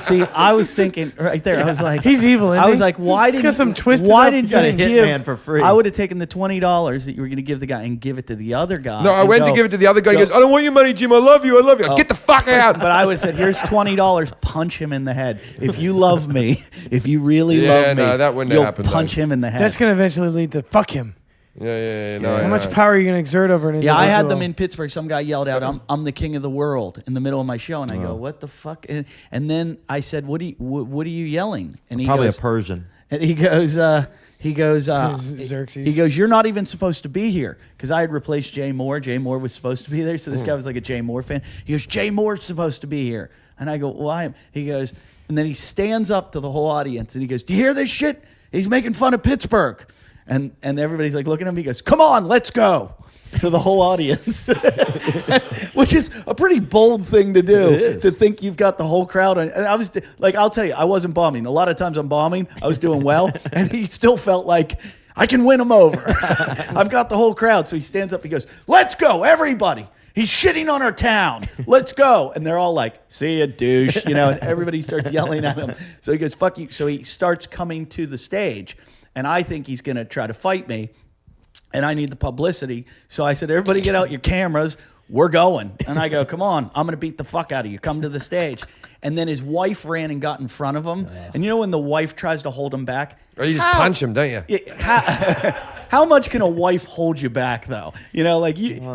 See, I was thinking right there. I was like, He's evil. Isn't I was he? like, why He's didn't got some twisted why up didn't got a you things. hitman give for free. I would have taken the $20 that you were going to give the guy and give it to the other guy. No, I and went to go- give it to the other guy. He go- goes, I don't want your money, Jim. I love you. I love you. Get the fuck out. But I would have said, here's $20. Punch him in the head. If you love me, if you really Yeah, love me, no, that wouldn't you'll happen, punch though. him in the head. That's going to eventually lead to fuck him. No, How much power are you going to exert over an Yeah, individual? I had them in Pittsburgh. Some guy yelled out, "I'm the king of the world" in the middle of my show, and I go, "What the fuck?" And then I said, "What are you yelling?" And he Probably goes, a Persian. and he goes, Xerxes. he goes, "You're not even supposed to be here," because I had replaced Jay Moore. Jay Moore was supposed to be there, so this guy was like a Jay Moore fan. He goes, "Jay Moore's supposed to be here," and I go, "Why?" He goes, and then he stands up to the whole audience and he goes, "Do you hear this shit? He's making fun of Pittsburgh." And everybody's like looking at him. He goes, "Come on, let's go," to the whole audience, which is a pretty bold thing to do. It is. To think you've got the whole crowd on. And I was like, I'll tell you, I wasn't bombing. A lot of times I'm bombing. I was doing well, and he still felt like I can win him over. I've got the whole crowd. So he stands up. He goes, "Let's go, everybody. He's shitting on our town. Let's go." And they're all like, "See ya, douche," and everybody starts yelling at him. So he goes, "Fuck you." So he starts coming to the stage. And I think he's going to try to fight me, and I need the publicity. So I said, "Everybody get out your cameras. We're going." And I go, "Come on, I'm going to beat the fuck out of you. Come to the stage." And then his wife ran and got in front of him. And you know when the wife tries to hold him back? Or you just punch him, don't you? How much can a wife hold you back, though? If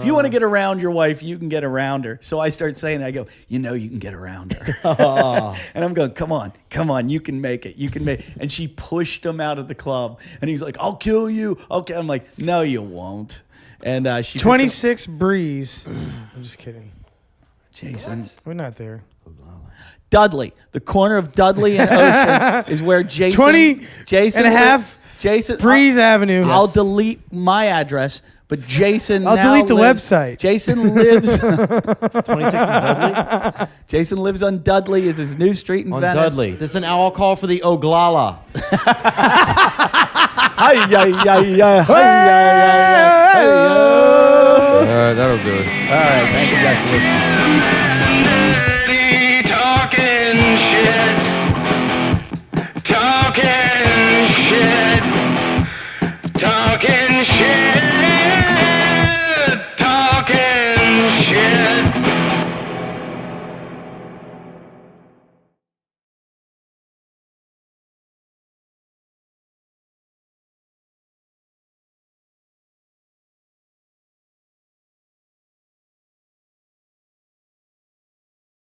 you want to get around your wife, you can get around her. So I start saying, I go, you can get around her. And I'm going, come on, you can make it. You can make it. And she pushed him out of the club. And he's like, "I'll kill you. Okay." I'm like, "No, you won't." And she 26 Breeze. I'm just kidding. Jason. We're not there. Dudley. The corner of Dudley and Ocean is where Jason. 20 Jason and a half Jason. Breeze Avenue. I'll delete my address, but Jason. I'll now delete the lives- website. Jason lives. 26 and Dudley? Jason lives on Dudley. Is his new street in On Venice. Dudley. This is an owl call for the Oglala. Hi, yeah, yeah, yeah. Hi, yeah, That'll do it. All right, thank you guys for listening. Daddy talking shit.